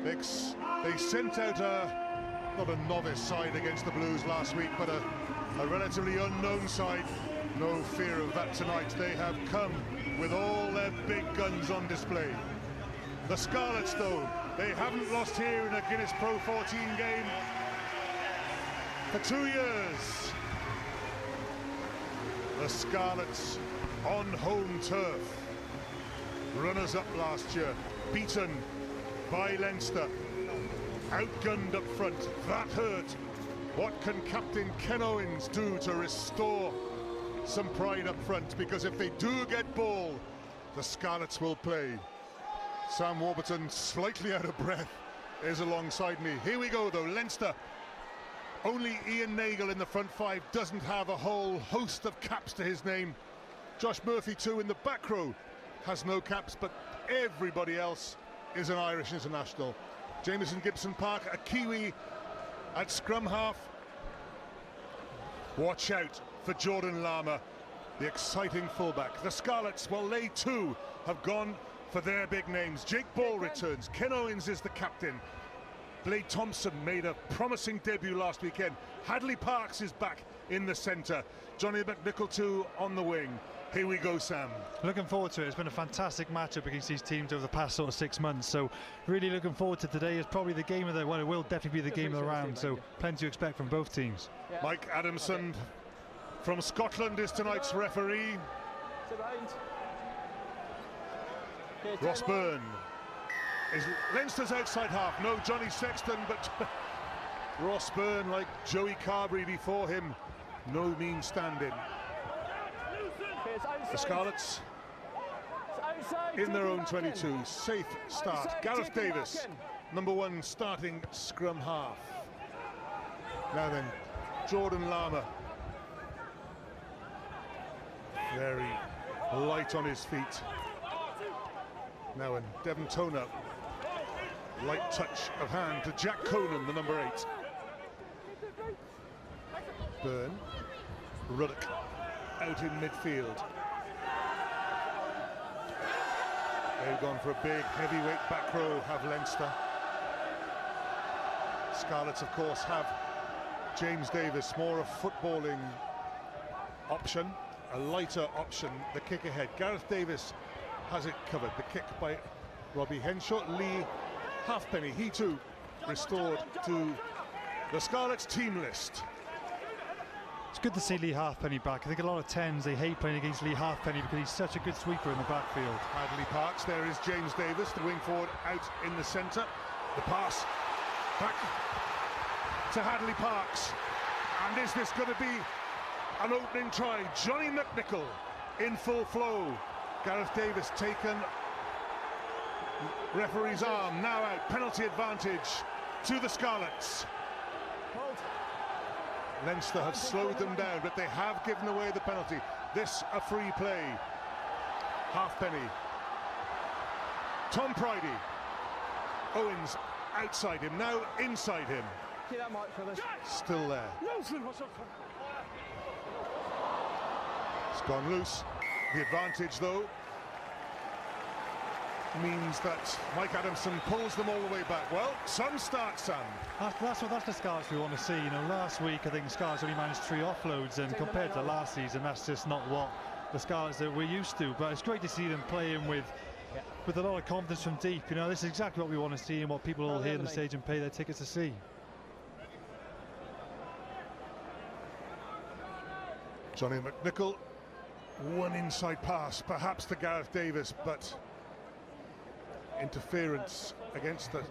They sent out not a novice side against the Blues last week, but a relatively unknown side. No fear of that tonight. They have come with all their big guns on display. The Scarlets, though, they haven't lost here in a Guinness Pro 14 game for 2 years. The Scarlets on home turf. Runners-up last year, beaten by Leinster, outgunned up front. That hurt. What can Captain Ken Owens do to restore some pride up front? Because if they do get ball, the Scarlets will play. Sam Warburton, slightly out of breath, is alongside me. Here we go, though. Leinster, only Ian Nagle in the front five, doesn't have a whole host of caps to his name. Josh Murphy, too, in the back row, has no caps, but everybody else is an Irish international. Jamison Gibson-Park, a Kiwi at scrum half. Watch out for Jordan Lama, the exciting fullback. The Scarlets, well, they too have gone for their big names. Jake Ball returns. Ken Owens is the captain. Blade Thompson made a promising debut last weekend. Hadley Parks is back in the centre. Johnny McNichol too on the wing. Here we go, Sam. Looking forward to it. It's been a fantastic matchup against these teams over the past sort of 6 months. So really looking forward to today. It's probably the game of the, well, it will definitely be the game of the round. So plenty to expect from both teams. Mike Adamson from Scotland is tonight's referee. Ross Byrne is Leinster's outside half. No Johnny Sexton, but Ross Byrne, like Joey Carberry before him, no mean stand-in. The Scarlets in their own 22. Safe start. Gareth Davis, number one starting scrum half. Now then, Jordan Lama, very light on his feet. Now and Devon Toner, light touch of hand to Jack Conan, the number 8. Byrne, Ruddock out in midfield. They've gone for a big heavyweight back row, have Leinster. Scarlets, of course, have James Davis, more a footballing option, a lighter option, the kick ahead. Gareth Davis has it covered. The kick by Robbie Henshaw. Lee Halfpenny, he too restored to the Scarlets team list. It's good to see Lee Halfpenny back. I think a lot of 10s, they hate playing against Lee Halfpenny because he's such a good sweeper in the backfield. Hadley Parks, there is James Davis, the wing forward out in the centre. The pass back to Hadley Parks. And is this going to be an opening try? Johnny McNichol in full flow. Gareth Davis taken, referee's arm, now out, penalty advantage to the Scarlets. Leinster have slowed them down, but they have given away the penalty. This a free play. Halfpenny. Tom Pridey. Owens outside him, now inside him. Still there. It's gone loose. The advantage, though, means that Mike Adamson pulls them all the way back. Well, some start, Sam. That's the Scarlets we want to see. You know, last week I think the Scarlets only managed 3 offloads, and compared to last season, that's just not what the Scarlets that we're used to. But it's great to see them playing with a lot of confidence from deep. You know, this is exactly what we want to see and what people all here on the stage and pay their tickets to see. Johnny McNichol, one inside pass, perhaps to Gareth Davis, but interference against the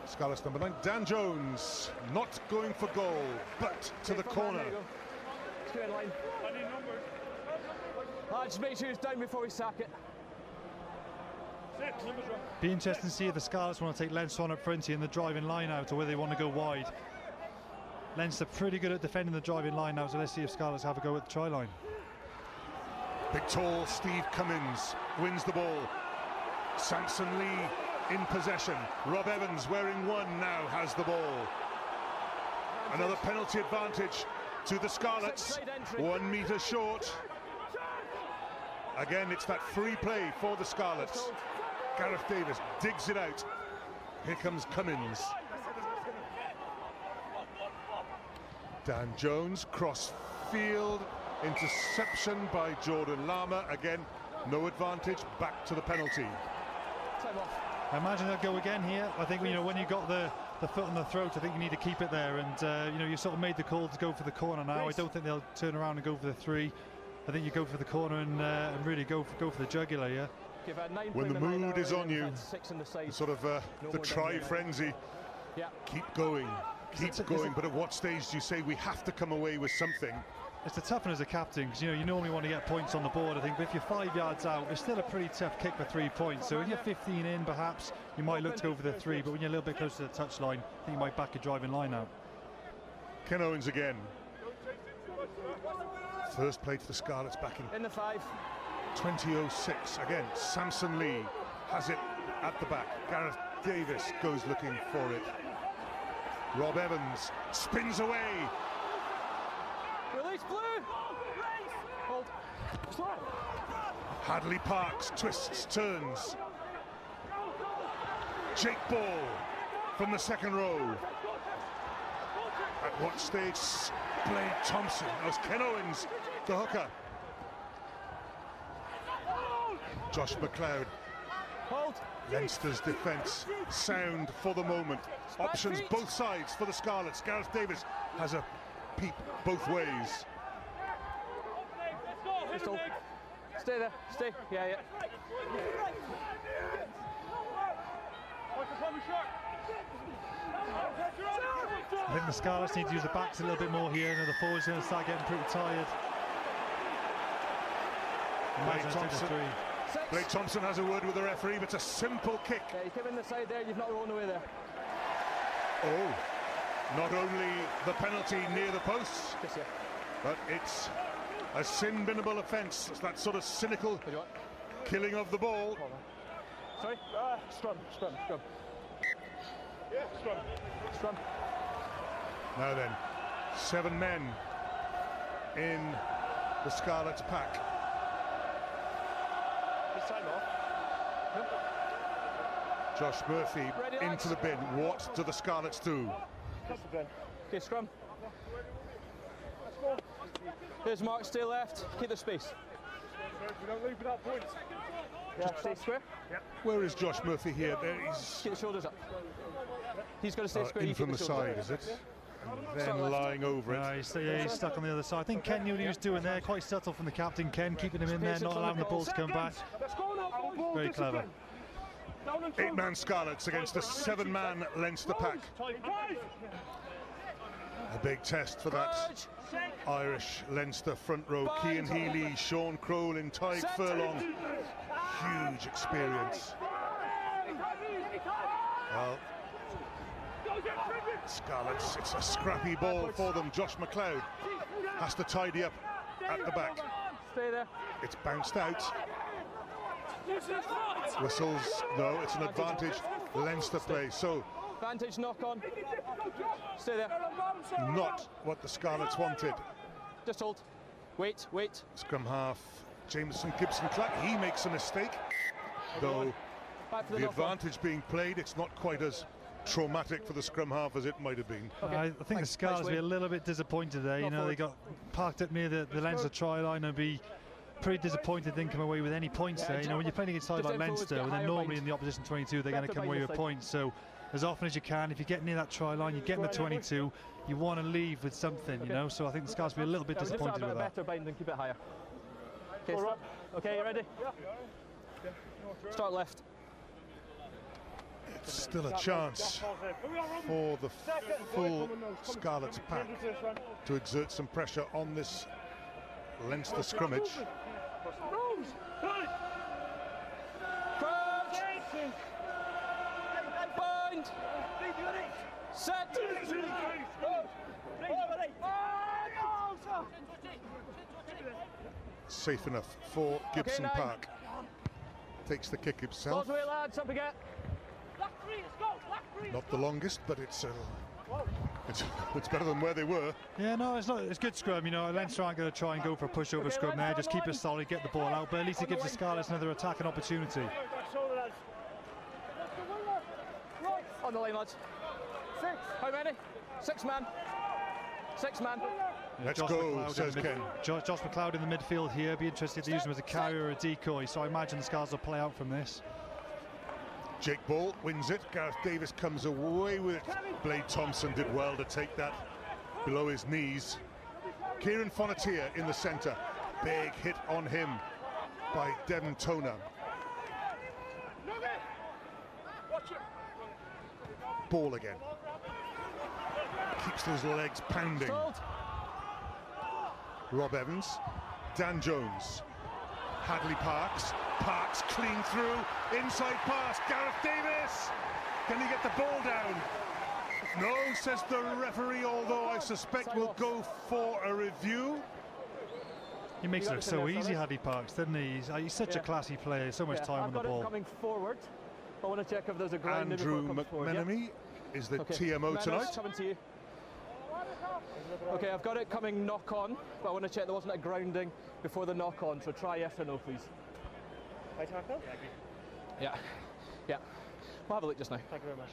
Scarlets number 9. Dan Jones not going for goal, but to the corner. Just make sure it's down before we sack it. Be interesting to see if the Scarlets want to take Leinster on up front here in the driving line out, or whether they want to go wide. Leinster pretty good at defending the driving line now, so let's see if Scarlets have a go at the try line. Big tall Steve Cummins wins the ball. Samson Lee in possession. Rob Evans, wearing 1, now has the ball. Another penalty advantage to the Scarlets. 1 metre short. Again, it's that free play for the Scarlets. Gareth Davis digs it out. Here comes Cummins. Dan Jones, cross field, interception by Jordan Lama. Again, no advantage, back to the penalty. I imagine they'll go again here. I think, you know, when you got the foot on the throat, I think you need to keep it there. And, you know, you sort of made the call to go for the corner now. I don't think they'll turn around and go for the 3. I think you go for the corner and really go for the jugular, yeah. When the mood is on you, sort of the try frenzy, keep going, but at what stage do you say we have to come away with something? It's the toughness as a captain, because, you know, you normally want to get points on the board, I think, but if you're 5 yards out, it's still a pretty tough kick for 3 points. So if you're 15 in, perhaps, you might look to go for the 3, but when you're a little bit closer to the touchline, I think you might back your driving line out. Ken Owens again. First played for the Scarlets back in the 5. 2006. Again, Samson Lee has it at the back. Gareth Davis goes looking for it. Rob Evans spins away. Release blue. Hold. Hadley Parks twists, turns. Jake Ball from the second row. At what stage? Blade Thompson. That was Ken Owens, the hooker. Josh McLeod. Hold. Leinster's defence sound for the moment. Options both sides for the Scarlets. Gareth Davis has a peep both ways. Stay there. Stay. Yeah. I think the Scarlets need to use the backs a little bit more here, and the forwards are going to start getting pretty tired. Blake Thompson has a word with the referee, but it's a simple kick. Yeah, you came in the side there, you've not run away there. Oh, not only the penalty near the posts, but it's a sin-binnable offence. It's that sort of cynical killing of the ball. Sorry? Scrum. Yeah, scrum. Now then, 7 men in the Scarlets pack. Time off. Josh Murphy into the bin. What do the Scarlets do? Okay, scrum. Here's Mark, stay left, keep the space. We don't leave without points. Yeah, stay square. Where is Josh Murphy here? There he's Keep the shoulders up. He's got to stay square. in from the side, is it? And then lying over it. He's stuck on the other side. I think Ken knew what he was doing there. Quite subtle from the captain, Ken, keeping him in there, not allowing the ball to come back. Very clever. 8-man Scarlets against a 7-man Leinster pack. A big test for that Irish Leinster front row. Cian Healy, Sean Crowlin, Tyke Furlong. Huge experience. Well, Scarlets, it's a scrappy ball for them. Josh McLeod has to tidy up at the back. Stay there. It's bounced out. Whistles, no, it's an advantage. Leinster play, so Advantage knock on. Stay there. not what the Scarlets wanted. Just hold. Wait. Scrum half, Jameson Gibson-Clark, he makes a mistake. Though the advantage being played, it's not quite as traumatic for the scrum half as it might have been. I think the Scarlets will be a little bit disappointed there. You know, they got parked up near the Leinster try line and be pretty disappointed they didn't come away with any points there. You know, when you're playing against a side like Leinster, when they're normally in the opposition 22, they're going to come away with points. So as often as you can, if you get near that try line, you get in the 22, you want to leave with something, you know. So I think the Scarlets will be a little bit disappointed with that. Better bind and keep it higher. Okay, you ready? Start left. It's still a chance for the full Scarlets pack to exert some pressure on this Leinster scrimmage. Crouch. Bind. Set. Safe enough for Gibson Park. Takes the kick himself. Away, lads, up again. Not the longest, but it's better than where they were. Yeah, no, it's good scrum. You know, Leinster aren't going to try and go for a pushover scrum there. Just keep it solid, get the ball out. But at least it gives the Scarlets another attacking opportunity. On the line, lads. 6. How many? 6 man. 6 man. Let's Josh go, McLeod says Ken. Josh McLeod in the midfield here. Be interested to use him as a carrier or a decoy. So I imagine the Scarlets will play out from this. Jake Ball wins it. Gareth Davis comes away with it. Blade Thompson did well to take that below his knees. Kieran Fonatia in the centre. Big hit on him by Devon Toner. Ball again. Keeps those legs pounding. Rob Evans, Dan Jones, Hadley Parks clean through, inside pass, Gareth Davis, can he get the ball down? No, says the referee, although I suspect we'll go for a review. He makes it look so easy, Hadley Parks, doesn't he? He's such a classy player, so much time on the ball. I've got it coming forward. I want to check if there's a ground. Andrew McMenemy is the TMO tonight. Coming to you. Okay, I've got it coming knock on, but I want to check there wasn't a grounding before the knock on, so try yes or no, please. High tackle? Yeah. Yeah. We'll have a look just now. Thank you very much.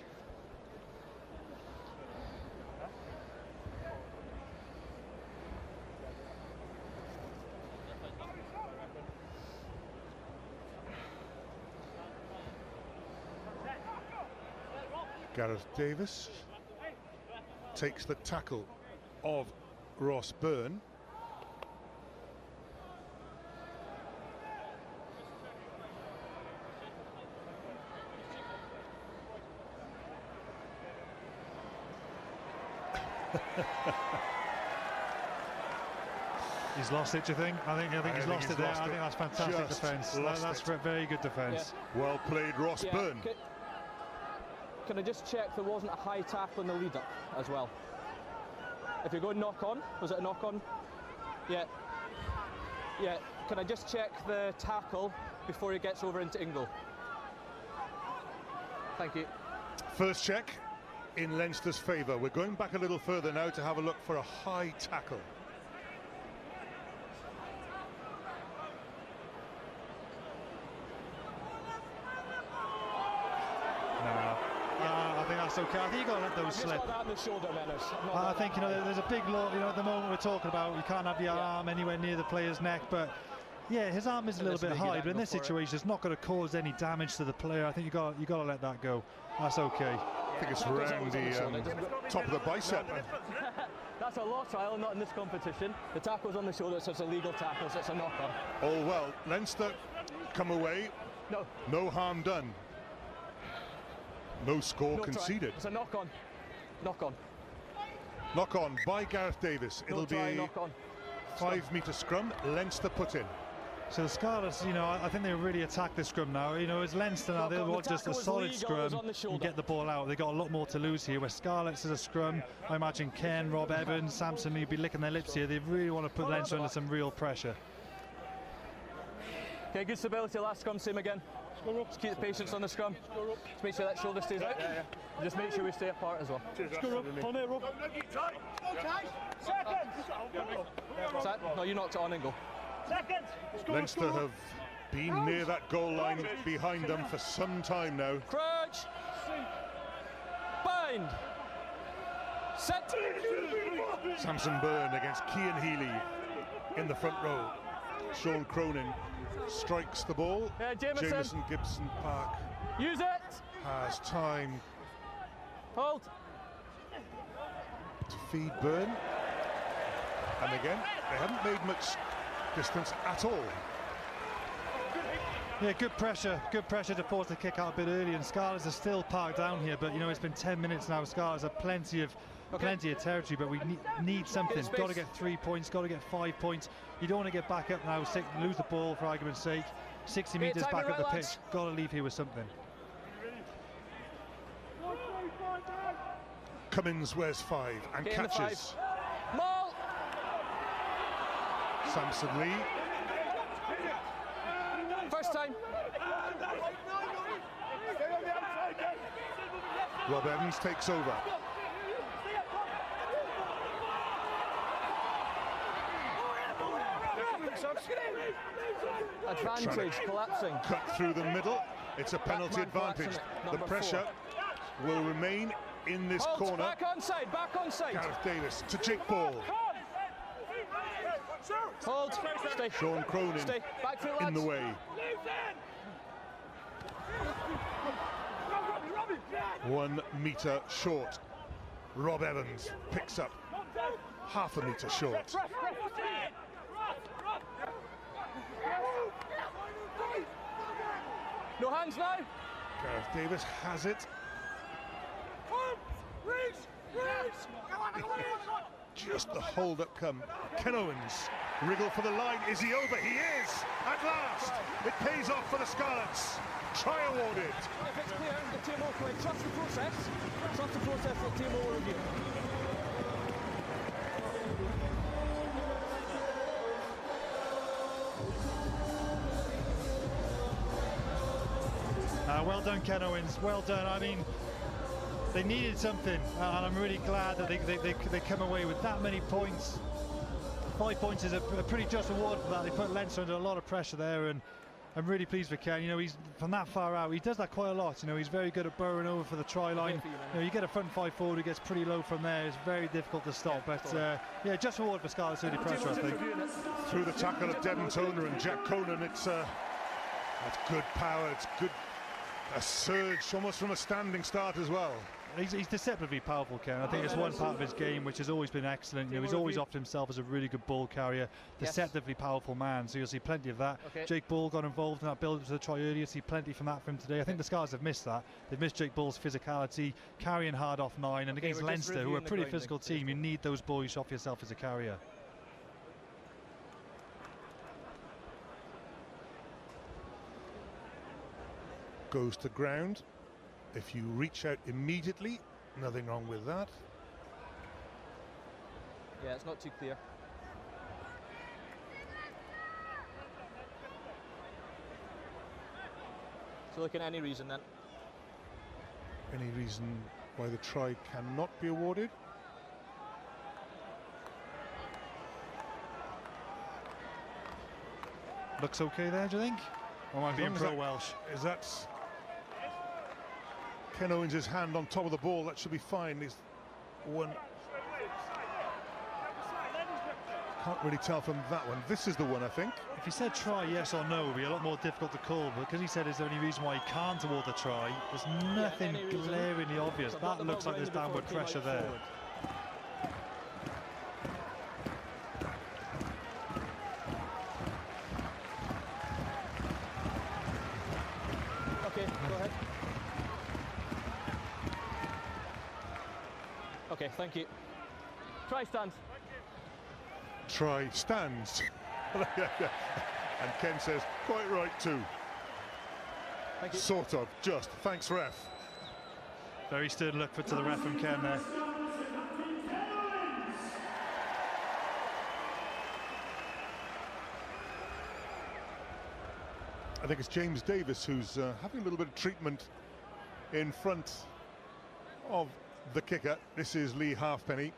Gareth Davis takes the tackle of Ross Byrne. He's lost it, do you think? I think he's lost it there. I think that's fantastic defence. That's a very good defence. Yeah. Well played, Ross Byrne. Can I just check there wasn't a high tackle in the lead-up as well? If you're going knock-on, was it a knock-on? Yeah. Yeah, can I just check the tackle before he gets over into Ingle? Thank you. First check in Leinster's favour. We're going back a little further now to have a look for a high tackle. I think that's okay. I think you've got to let those slip. I think, there's a big law, at the moment we're talking about, you can't have your arm anywhere near the player's neck, but yeah, his arm is a little bit high, but in this situation, it's not going to cause any damage to the player. I think you got to let that go. That's okay. I think it's around the top of the bicep. That's a law trial, not in this competition. The tackle's on the shoulder, so it's a legal tackle, so it's a knock-on. Oh well, Leinster come away. No harm done. No score conceded. Try. It's a knock-on. Knock-on. Knock-on by Gareth Davis. It'll be a 5-metre scrum. Leinster put in. So the Scarlets, I think they really attack the scrum now. It's Leinster now. They want just a solid scrum and get the ball out. They've got a lot more to lose here. Where Scarlets is a scrum, I imagine Ken, Rob Evans, Samson will be licking their lips here. They really want to put Leinster under some real pressure. Okay, good stability. Last scrum, same again. Just keep the patience on the scrum. Just make sure that shoulder stays out. And just make sure we stay apart as well. On it, Rob. No, you knocked it on, Ingle. Leinster have been near that goal line behind them for some time now. Crouch. Bind. Set. Samson Byrne against Cian Healy in the front row. Sean Cronin strikes the ball. Jameson Gibson Park use it. has time Hold. to feed Byrne. And again, they haven't made much distance at all. Yeah, good pressure to force the kick out a bit early, and Scarlets are still parked down here, but it's been 10 minutes now. Scarlets have plenty of territory, but we need something. Got to get 3 points, got to get 5 points. You don't want to get back up now, lose the ball for argument's sake. 60 metres back up the pitch, got to leave here with something. Cummins wears 5 and catches. Maul. Samson Lee. First time. Rob Evans takes over. Advantage collapsing. Cut through the middle. It's a penalty advantage. The pressure will remain in this Hold, corner. back onside, back onside. Gareth Davis to Jake Ball. Hold, stay. Sean Cronin Stay, back foot, in lads. the way. 1 metre short. Rob Evans picks up half a metre short. No hands now. Gareth Davis has it. Just the hold-up come. Ken Owens, wriggle for the line. Is he over? He is! At last! It pays off for the Scarlets. Try awarded. If it's clear, the team will play. Trust the process. Trust the process that the team will review. Well done, Ken Owens. Well done. I mean, they needed something, and I'm really glad that they come away with that many points. 5 points is a pretty just award for that. They put Leinster under a lot of pressure there, and I'm really pleased for Ken. You know, he's from that far out. He does that quite a lot. You know, he's very good at burrowing over for the try line. You know, you get a front 5 forward who gets pretty low from there. It's very difficult to stop. But yeah, just award for Scarlets under pressure, I think. Through the tackle of Devon Toner and Jack Conan, it's good power. It's good. A surge, almost from a standing start as well. He's deceptively powerful, Ken. I think it's one part of his game which has always been excellent. You know, he's always offered himself as a really good ball carrier, deceptively powerful man. So you'll see plenty of that. Jake Ball got involved in that build-up to the try earlier. See plenty from that from today. I think the Scarlets have missed that. They've missed Jake Ball's physicality, carrying hard off 9, and against Leinster, who are a pretty physical team, you need those boys off yourself as a carrier. Goes to ground. If you reach out immediately, nothing wrong with that. Yeah, it's not too clear. So looking at any reason then? Any reason why the try cannot be awarded? Looks okay there, do you think? Or might be in pro Welsh. Is that Ken Owens' hand on top of the ball? That should be fine. He's one. Can't really tell from that one. This is the one, I think. If he said try, yes or no, it would be a lot more difficult to call. But because he said is there any reason why he can't award the try, there's nothing glaringly obvious. That looks like there's downward pressure there. Go ahead. Okay, thank you. Try stands. Try stands. And Ken says, quite right too. Thank you. Sort of, just. Thanks, ref. Very stern look to the ref from Ken there. I think it's James Davis who's having a little bit of treatment in front of the kicker. This is Lee Halfpenny.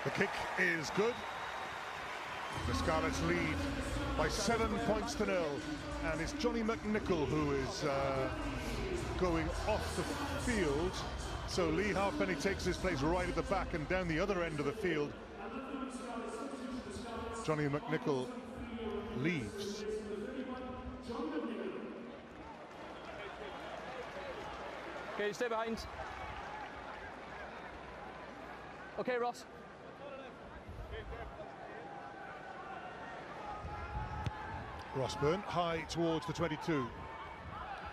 The kick is good. The Scarlets lead by 7 points to 0, and it's Johnny McNichol who is going off the field. So Lee Halfpenny takes his place right at the back and down the other end of the field. Johnny McNichol leaves. Okay, stay behind. Okay, Ross. Rossburn high towards the 22.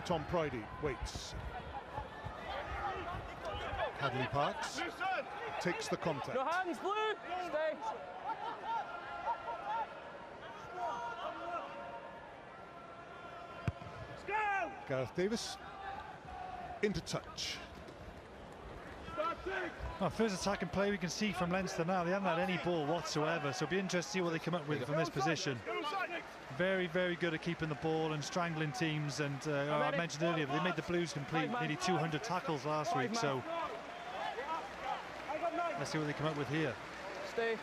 Tom Pridey waits. Hadley Parks takes the contact. No hands, Blue! Stay. Gareth Davis into touch. Well, first attacking play we can see from Leinster now. They haven't had any ball whatsoever, so it'll be interesting to see what they come up with from this position. Very, very good at keeping the ball and strangling teams. And I mentioned earlier, they made the Blues complete nearly 200 tackles last week. So let's see what they come up with here. Stay.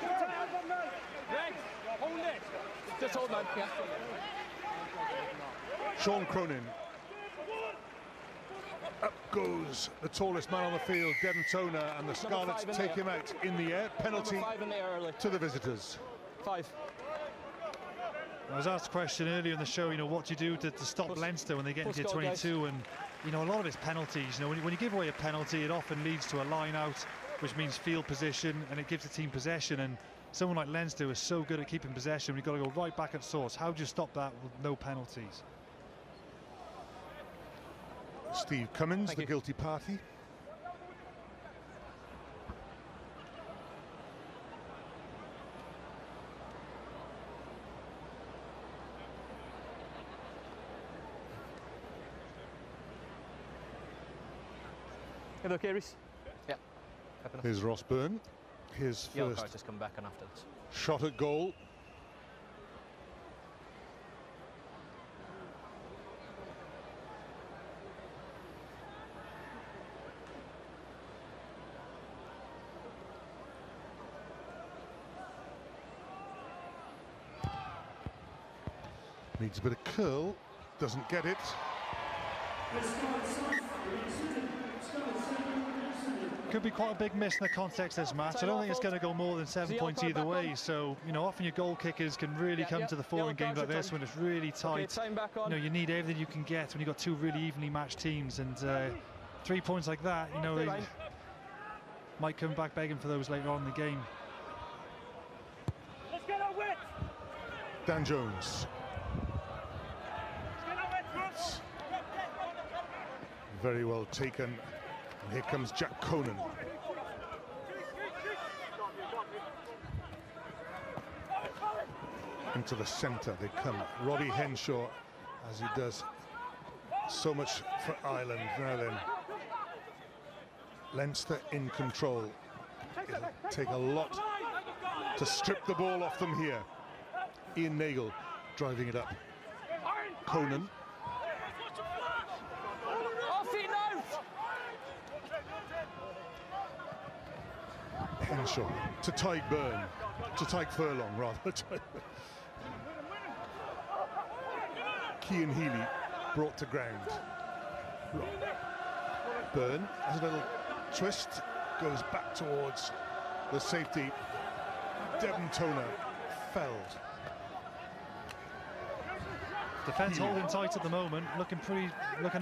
Just hold on. Yeah. Sean Cronin. Up goes the tallest man on the field, Devon Toner, and the Scarlets take him out in the air. Penalty to the visitors. 5. I was asked a question earlier in the show, you know, what do you do to stop Leinster when they get into 22? And, you know, a lot of it's penalties. You know, when you give away a penalty, it often leads to a line out, which means field position, and it gives the team possession. And someone like Leinster is so good at keeping possession, we've got to go right back at source. How do you stop that with no penalties? Steve Cummins, the guilty party. You okay, Reece? Yeah. Here's Ross Byrne. His first just come back on after this. shot at goal. Needs a bit of curl, doesn't get it. Could be quite a big miss in the context of this match. I don't think it's going to go more than 7 points either way. So, you know, often your goal kickers can really come to the fore in games like this when it's really tight. You know, you need everything you can get when you've got 2 really evenly matched teams. And 3 points like that, you know, they might come back begging for those later on in the game. Dan Jones. Very well taken. And here comes Jack Conan. Into the centre they come. Robbie Henshaw, as he does so much for Ireland. Now then, Leinster in control. It'll take a lot to strip the ball off them here. Ian Nagel driving it up. Conan. Henshaw to Tyke Byrne, to Tyke Furlong rather. Cian Healy brought to ground. Byrne has a little twist, goes back towards the safety. Devon Toner felled. Defence holding tight at the moment, looking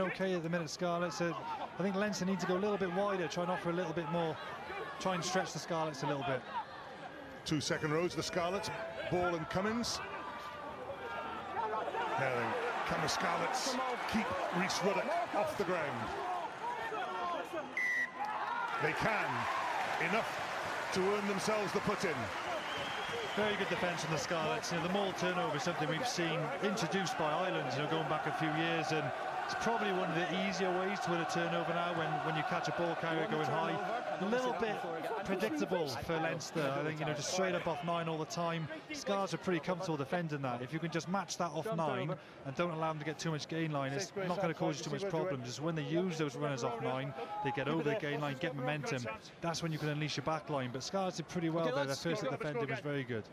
okay at the minute, Scarlets. I think Leinster need to go a little bit wider, try and offer a little bit more. Try and stretch the Scarlets a little bit. 2 second rows, the Scarlets. Ball and Cummins. Now then, can the Scarlets keep Rhys Ruddock off the ground? They can. Enough to earn themselves the put-in. Very good defence from the Scarlets. You know, the maul turnover is something we've seen introduced by Ireland, you know, going back a few years, and it's probably one of the easier ways to win a turnover now when you catch a ball carrier going high. A little bit predictable for Leinster. I think, you know, just straight up off 9 all the time. Scars are pretty comfortable defending that. If you can just match that off 9 and don't allow them to get too much gain line, it's not going to cause you too much problems. Just when they use those runners off 9, they get over the gain line, get momentum. That's when you can unleash your back line. But Scars did pretty well there. Their first defending was very good.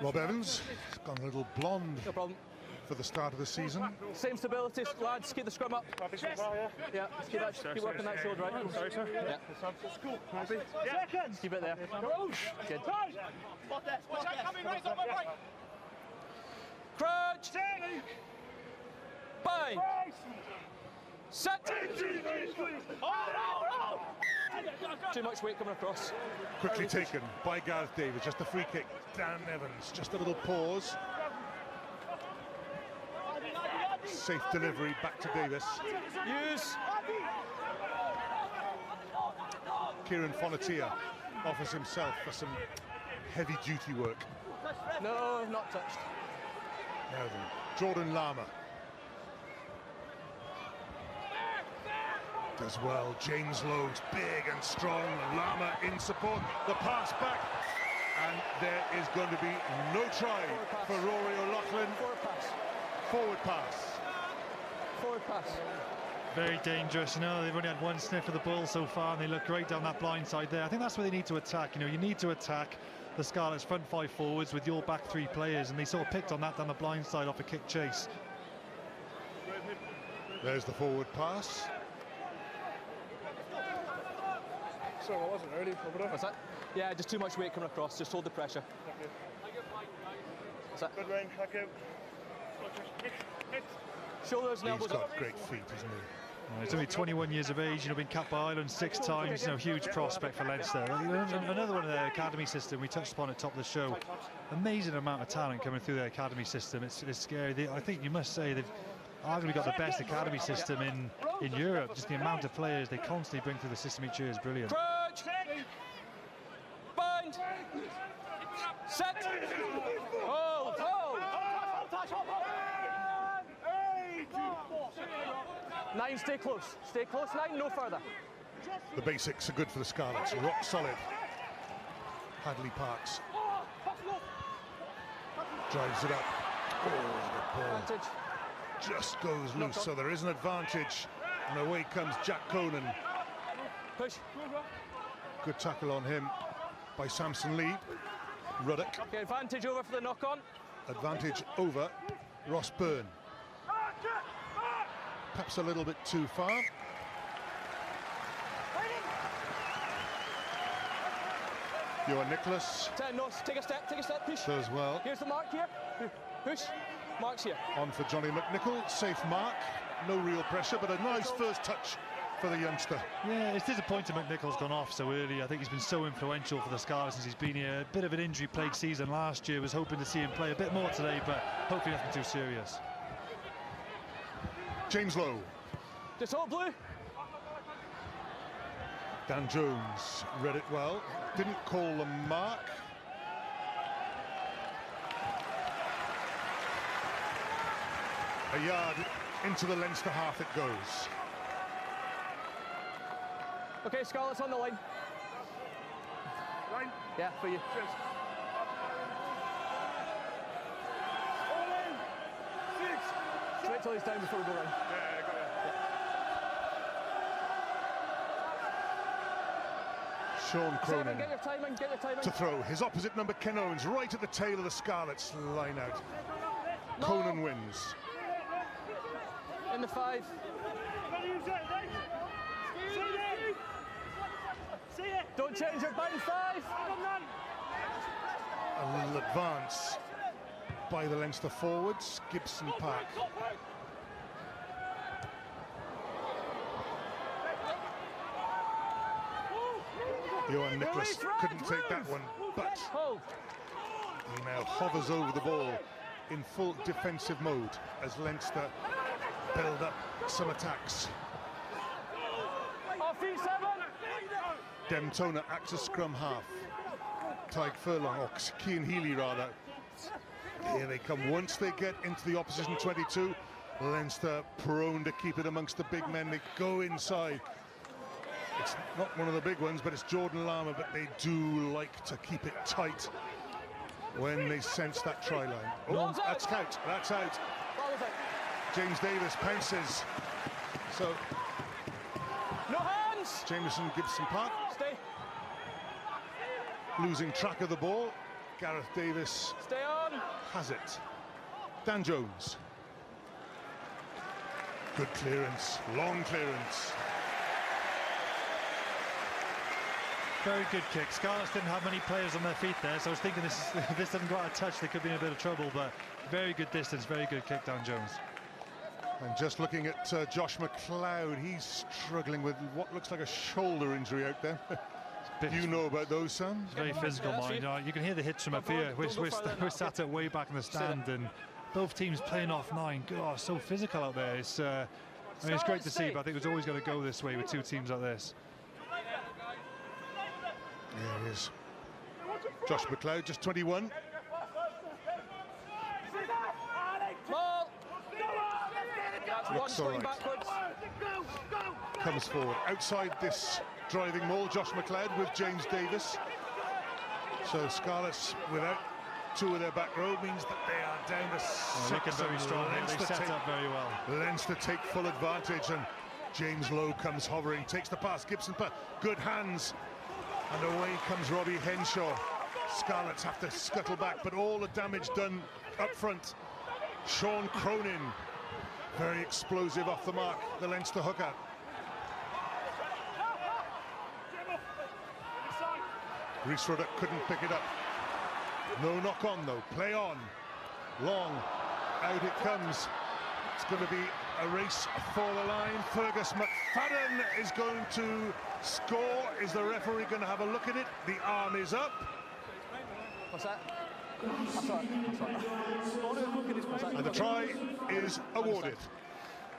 Rob Evans has gone a little blonde for the start of the season. Same stability, lads. Keep the scrum up. Yeah, keep working that shoulder, right? Sorry, sir. Yeah. Keep it there. Good. Crouch. Bind. Set. Too much weight coming across. Quickly taken by Gareth Davis. Just a free kick. Dan Evans. Just a little pause. Safe delivery back to Davis. Use. Kieran Fonatia offers himself for some heavy duty work. No, not touched. Now then, Jordan Lama. As well, James Lowe's big and strong, Lama in support, the pass back, and there is going to be no try for Rory O'Loughlin. Forward pass. Very dangerous, you know, they've only had one sniff of the ball so far and they look great down that blind side there. I think that's where they need to attack, you know, you need to attack the Scarlets front 5 forwards with your back 3 players, and they sort of picked on that down the blind side off a kick chase. There's the forward pass. Sorry, I wasn't ready. What's that? Yeah, just too much weight coming across. Just hold the pressure. What's that? Good line, hack out. Shoulders and He's elbows got up. great feet, isn't he? He's only 21 years of age, you know, been capped by Ireland 6 times, you know, huge prospect for Leinster. Another one of their academy system, we touched upon at the top of the show. Amazing amount of talent coming through their academy system. It's scary. I think you must say they've arguably got the best academy system in Europe. Just the amount of players they constantly bring through the system each year is brilliant. Crouch. Bind. Set. Hold. Nine, stay close. Stay close, 9, no further. The basics are good for the Scarlets, rock solid. Hadley Parks drives it up. Oh, the ball Advantage. just goes loose, so there is an advantage. And away comes Jack Conan. Push. Good tackle on him by Samson Lee. Ruddock, Okay, advantage over for the knock-on. advantage over Ross Byrne. Perhaps a little bit too far. Johan Nicholas 10, no, take a step, push. does well. Here's the mark here. Push. Mark's here. On for Johnny McNichol, safe mark. No real pressure, but a nice first touch for the youngster. Yeah, it's disappointing McNichol's gone off so early. I think he's been so influential for the Scarlets since he's been here. A bit of an injury-plagued season last year. Was hoping to see him play a bit more today, but hopefully nothing too serious. James Lowe. Just hold blue. Dan Jones read it well. Didn't call the mark. A yard into the Leinster half it goes. Okay, Scarlet's on the line. Line. Yeah, for you. Cheers. Six. Wait till he's down before we go round. Yeah, got it. Sean 7, Cronin get your timing. to throw. His opposite number, Ken Owens, right at the tail of the Scarlets. Line out. No. Conan wins. In the 5. Don't change your bind, 5. A little advance by the Leinster forwards. Gibson Park. Johan Nicholas couldn't take that one, but Hold. he now hovers over the ball in full defensive mode as Leinster build up some attacks. Off feet, 7. Demtona acts as scrum half. Tyke Furlong, or Cian Healy rather. Here they come. Once they get into the opposition 22, Leinster prone to keep it amongst the big men. They go inside. It's not one of the big ones, but it's Jordan Lama, but they do like to keep it tight when they sense that try line. Oh, that's out. That's out. James Davis pounces. So No hands. Jameson Gibson Park Stay. losing track of the ball. Gareth Davis Stay on. has it. Dan Jones. Good clearance, long clearance. Very good kick. Scarlets didn't have many players on their feet there, so I was thinking if this doesn't go out of touch, they could be in a bit of trouble, but very good distance, very good kick, Dan Jones. And just looking at Josh McLeod, he's struggling with what looks like a shoulder injury out there. You know about those, Sam? Very physical, mind. You can hear the hits from up here. We're sat at way back in the stand, and both teams playing off 9. God, so physical out there. It's, I mean, it's great to see, but I think it's always going to go this way with 2 teams like this. There it is. Josh McLeod, just 21. Ball. That's Looks one all going right. backwards. Comes forward. Outside this driving maul, Josh McLeod with James Davis. So Scarlets without two of their back row means that they are down to six. Looking very strong. They set up very well. Leinster take full advantage, and James Lowe comes hovering, takes the pass. Gibson, good hands, and away comes Robbie Henshaw. Scarlets have to scuttle back, but all the damage done up front. Sean Cronin, very explosive off the mark, the Leinster hooker. Rhys Ruddock couldn't pick it up. No knock on though, play on. Long, out it comes. It's going to be a race for the line. Fergus McFadden is going to score. Is the referee going to have a look at it? The arm is up. What's that? And the try is awarded.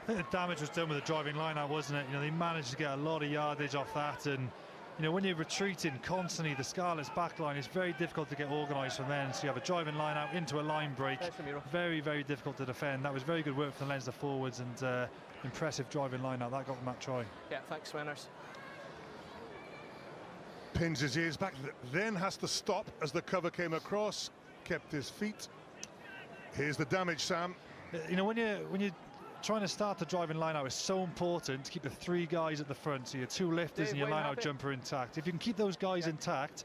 I think the damage was done with the driving line out, wasn't it? You know, they managed to get a lot of yardage off that, and you know, when you're retreating constantly, the Scarlets back line is very difficult to get organised from then. So you have a driving line out into a line break. Very, very difficult to defend. That was very good work from the Leinster forwards, and impressive driving line out. That got them that try. Yeah, thanks, Winners. Pins his ears back, then has to stop as the cover came across. Kept his feet. Here's the damage, Sam. You know, when you're trying to start the driving line out, it's so important to keep the three guys at the front, so your two lifters and your line out jumper intact. If you can keep those guys intact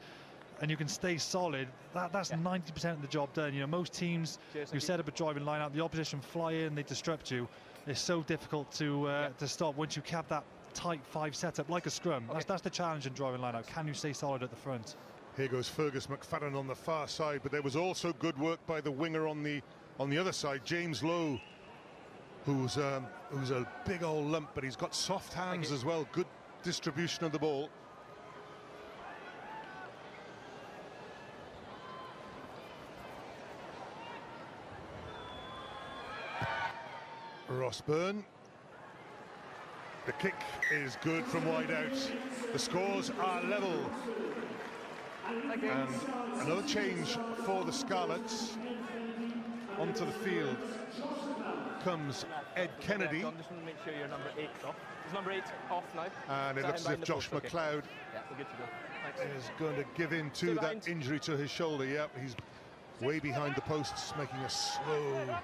and you can stay solid, that's 90% of the job done. You know, most teams who set up a driving line out, the opposition fly in, they disrupt you. It's so difficult to stop once you cap that tight five setup like a scrum. That's the challenge in driving line out. Can you stay solid at the front? Here goes Fergus McFadden on the far side, but there was also good work by the winger on the other side, James Lowe, who's a big old lump, but he's got soft hands as well. Good distribution of the ball. Ross Byrne. The kick is good from wide out. The scores are level. And another change for the Scarlets. Onto the field comes Ed Kennedy. I'm just going to make sure your number 8's off. Is number 8 off now? And it looks as if Josh McLeod Yeah, we're good to go. Thanks. is going to give in to that injury to his shoulder. Yep, he's way behind the posts, making a slow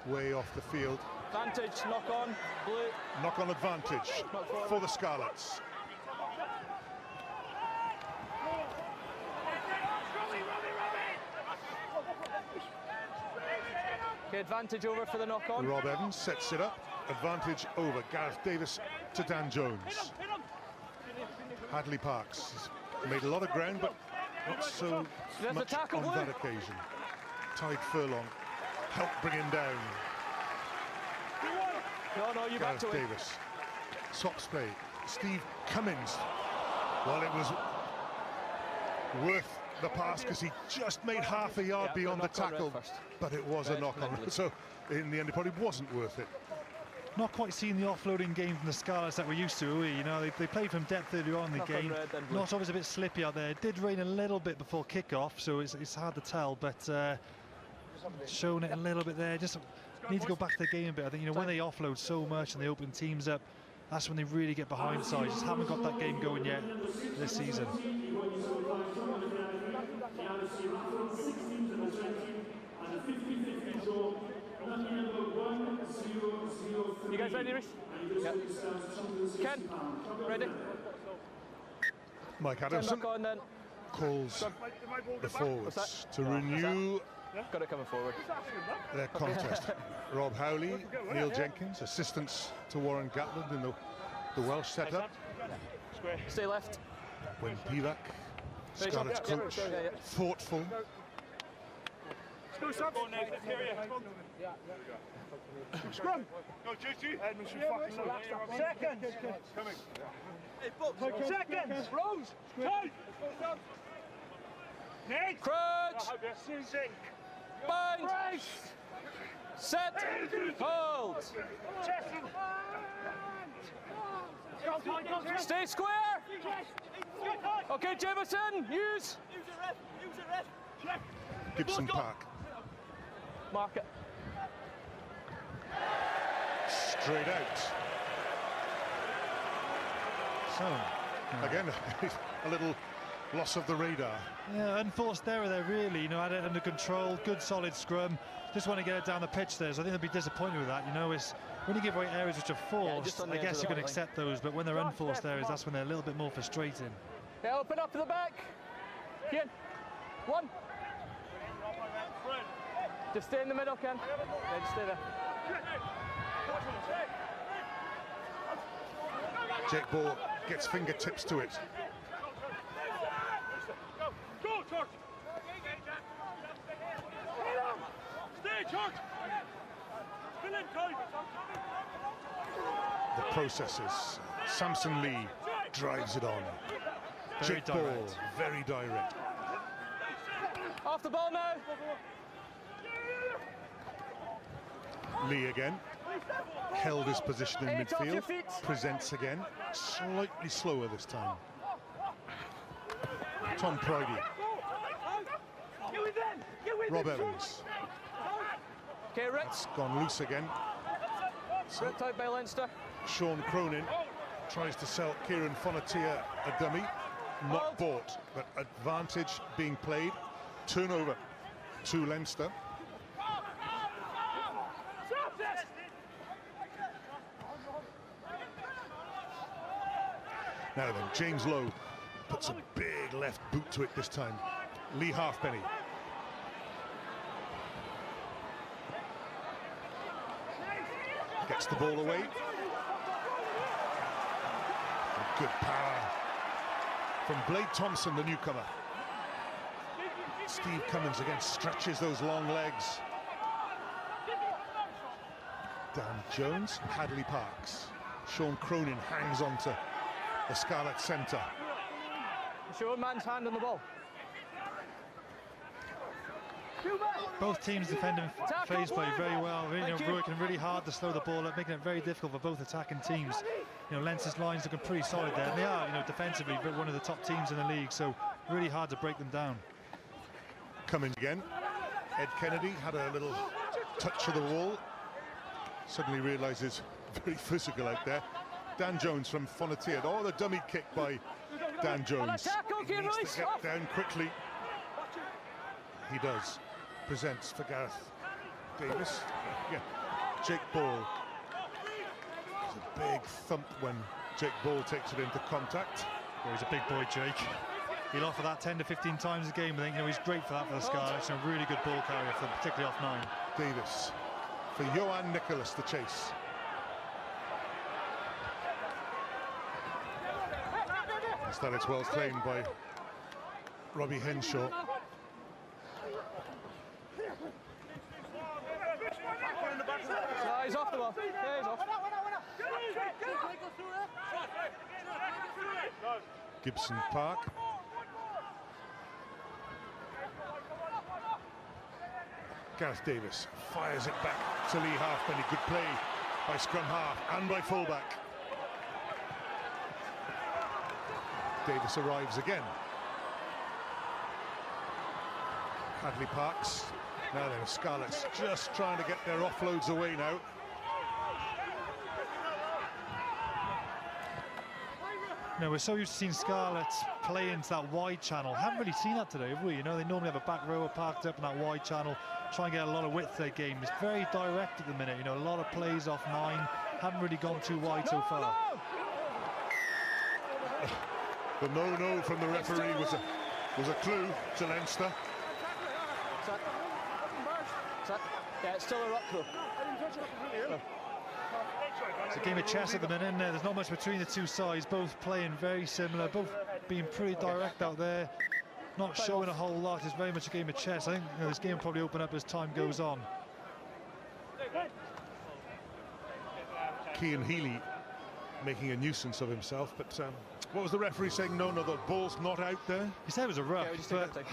way off the field. Advantage, knock on, blue. Knock on advantage for the Scarlets. Okay, advantage over for the knock on. Rob Evans sets it up. Advantage over. Gareth Davis to Dan Jones. Hadley Parks has made a lot of ground, but not so much on that occasion. Tide Furlong helped bring him down. No, you back to it. Davis. Sops play. Steve Cummins. Well, it was worth the pass because he just made half a yard beyond the tackle, but it was a knock-on. So in the end, it probably wasn't worth it. Not quite seeing the offloading game from the Scarlets that we're used to, are we? You know, they played from depth earlier on in the game. Not always a bit slippy out there. It did rain a little bit before kick-off, so it's hard to tell, but showing it a little bit there. Just need to go back to the game a bit. I think, you know, when they offload so much and they open teams up, that's when they really get behind sides. Just haven't got that game going yet this season. You guys ready, Rhys? Yep. Ken, ready? Mike Adamson calls the forwards to renew Got it coming forward. their contest. Rob Howley, Neil Jenkins, assistants to Warren Gatland in the Welsh setup. Stay left. When Pivac, Scarlets coach, thoughtful. Scrum! Go, Gigi! Edmonds should fucking know. Seconds! Coming. Seconds! Rose! Two! Nate! Crunch! Sink! Bind! Set! Hold! Stay square! Okay, Jameson, use! Gibson Park. Mark it. straight out. So, again, a little loss of the radar. yeah, unforced error there, really. You know, had it under control, good solid scrum. Just want to get it down the pitch there. So I think they'll be disappointed with that. You know, it's when you give away errors which are forced, I guess you can accept those. But when they're unforced errors, that's when they're a little bit more frustrating. Yeah, open up to the back. Ken, one. Just stay in the middle, Ken. Yeah, just stay there. Jake Ball gets fingertips to it. Go, George! Stay, George! Fill in, Cody! The processes. Samson Lee drives it on. Very Jake Ball, direct. very direct. Off the ball now. Lee again. Held his position in Eight off your midfield. feet. Presents again. Slightly slower this time. Tom Pridey. Rob Evans. Okay, Rick. It's gone loose again. So Ripped out by Leinster. Sean Cronin tries to sell Kieran Fonatia a dummy. Not bought, but advantage being played. Turnover to Leinster. Now then, James Lowe puts a big left boot to it this time. Lee Halfpenny. Gets the ball away. Good power from Blade Thompson, the newcomer. Steve Cummins again stretches those long legs. Dan Jones, Hadley Parks. Sean Cronin hangs on to the Scarlet centre. Show a man's hand on the ball. Both teams defending phase play very well. You know, working really hard to slow the ball up, making it very difficult for both attacking teams. You know, Leinster's lines looking pretty solid there, and they are, you know, defensively one of the top teams in the league. So really hard to break them down. Cummins again. Ed Kennedy had a little touch of the wall. Suddenly realises very physical out there. Dan Jones from Fonatia. Oh, the dummy kick by Dan Jones. He needs to get down quickly. He does. Presents for Gareth Davis. Yeah, Jake Ball. It's a big thump when Jake Ball takes it into contact. Well, he's a big boy, Jake. He'll offer that 10 to 15 times a game. I think, you know, he's great for that for the Scarlets. A really good ball carrier, for them, particularly off 9. Davis for Johan Nicholas to chase. Instead, it's well claimed by Robbie Henshaw. He's off the ball. Yeah, he's off. Gibson Park. Gareth Davis fires it back to Lee Halfpenny. Good play by scrum half and by fullback. Davis arrives again. Hadley Parks. Now then, Scarlets just trying to get their offloads away now. No, we're so used to seeing Scarlets play into that wide channel. Haven't really seen that today, have we? You know, they normally have a back rower parked up in that wide channel, try and get a lot of width to their game. It's very direct at the minute, you know, a lot of plays off 9. Haven't really gone too wide so far. The no-no from the referee was a clue to Leinster. Yeah, it's still a ruck though. It's a game of chess at the minute, and there's not much between the two sides, both playing very similar, both being pretty direct out there, not showing a whole lot. It's very much a game of chess. I think, you know, this game will probably open up as time goes on. Cian Healy making a nuisance of himself, but what was the referee saying? No, the ball's not out there. He said it was a ruck, Yeah, but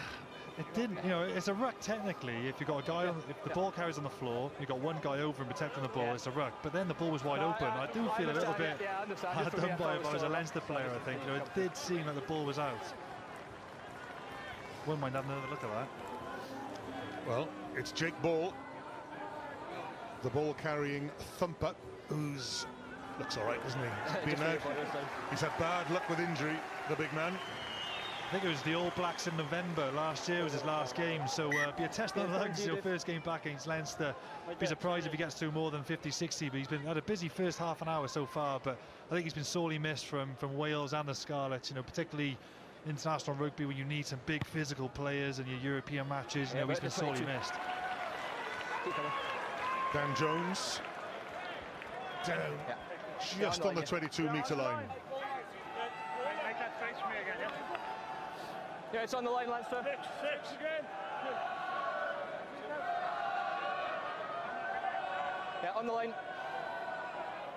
it didn't. You know, it's a ruck technically. If you've got a guy on, if the ball carries on the floor, you've got one guy over and protecting the ball, it's a ruck. But then the ball was wide open. I do feel a little bit hard done by if I was a Leinster player, I think. You know, it did seem like the ball was out. Wouldn't mind having another look at that. Well, it's Jake Ball, the ball carrying thumper, who's looks all right, doesn't he? He's had bad luck with injury, the big man. I think it was the All Blacks in November last year was his last game, so be a test of the legs, your first game back against Leinster. Be surprised if he gets through more than 50-60, but he's had a busy first half an hour so far, but I think he's been sorely missed from Wales and the Scarlets, you know, particularly international rugby when you need some big physical players in your European matches. You know, he's been sorely missed. Dan Jones down just on the 22-metre line. Yeah, it's on the line, Leinster. Six again. Yeah, on the line.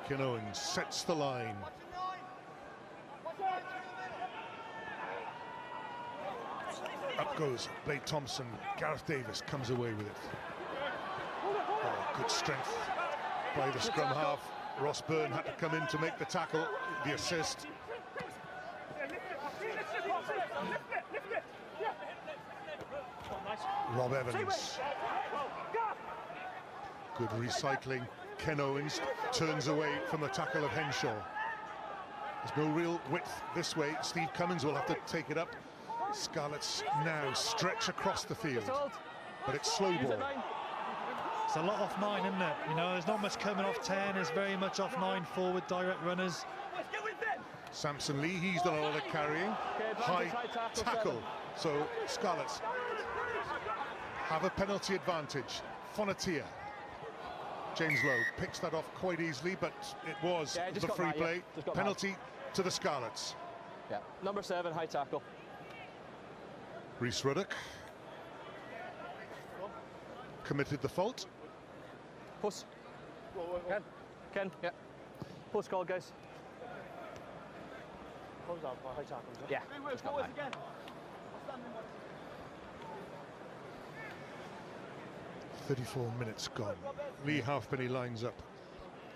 Ken Owens sets the line. Up goes Blake Thompson. Gareth Davis comes away with it. Oh, good strength by the scrum half. Ross Byrne had to come in to make the tackle, the assist. Rob Evans. Good recycling. Ken Owens turns away from the tackle of Henshaw. There's no real width this way. Steve Cummins will have to take it up. Scarlets now stretch across the field, but it's slow ball. It's a lot off 9, isn't it? You know, there's not much coming off 10. It's very much off 9 forward direct runners. Samson Lee, he's done a lot of carrying. High tackle. So Scarlets have a penalty advantage. Fonatia. James Lowe picks that off quite easily, but it was the free play. Penalty to the Scarlets. Yeah, number 7, high tackle. Rhys Ruddock committed the fault. Post. Ken, yeah. Post call, guys. Yeah. 34 minutes gone. Lee Halfpenny lines up.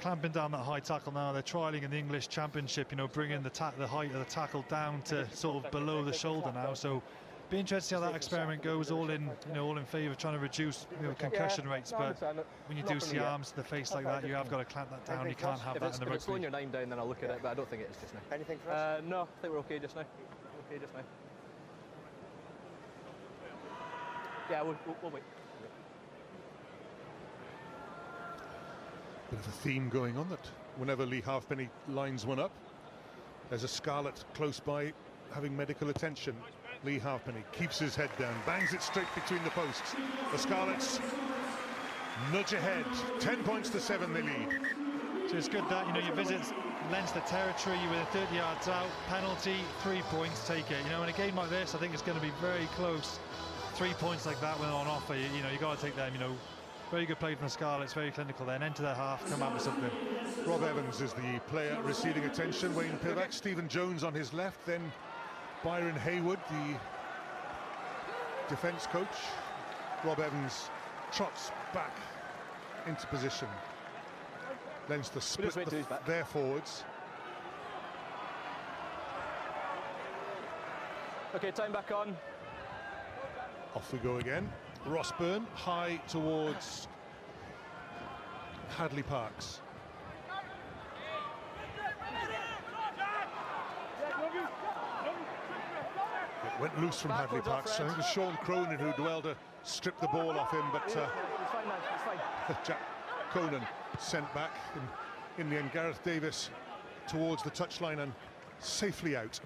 Clamping down that high tackle now. They're trialling in the English Championship, you know, bringing the height of the tackle down to sort of below the shoulder now. So be interested to see how that experiment goes. All in favour of trying to reduce, you know, concussion rates. But when you do see arms to the face like that, you have got to clamp that down. You can't have that in the rugby. If it's slowing your 9 down, then I'll look at it. But I don't think it is just now. Anything for us? No, I think we're okay just now. Yeah, we'll wait. Bit of a theme going on that whenever Lee Halfpenny lines one up, there's a Scarlet close by having medical attention. Lee Halfpenny keeps his head down, bangs it straight between the posts. The Scarlets nudge ahead, 10 points to 7 they lead. So it's good that, you know, you visit Leinster territory, you're within 30 yards out, penalty, 3 points, take it. You know, in a game like this, I think it's going to be very close. 3 points like that when on offer, you know, you got to take them. You know, very good play from the Scarlets, very clinical then, enter their half, come out with something. Rob Evans is the player receiving attention. Wayne Pivak, Stephen Jones on his left, then Byron Haywood, the defence coach. Rob Evans trots back into position. Leinster split their forwards. Okay, time back on. Off we go again. Ross Byrne high towards Hadley Parks. It went loose from Hadley Parks. I think it was Sean Cronin who dwelled to strip the ball off him, but Jack Conan sent back. In the end, Gareth Davis towards the touchline and safely out.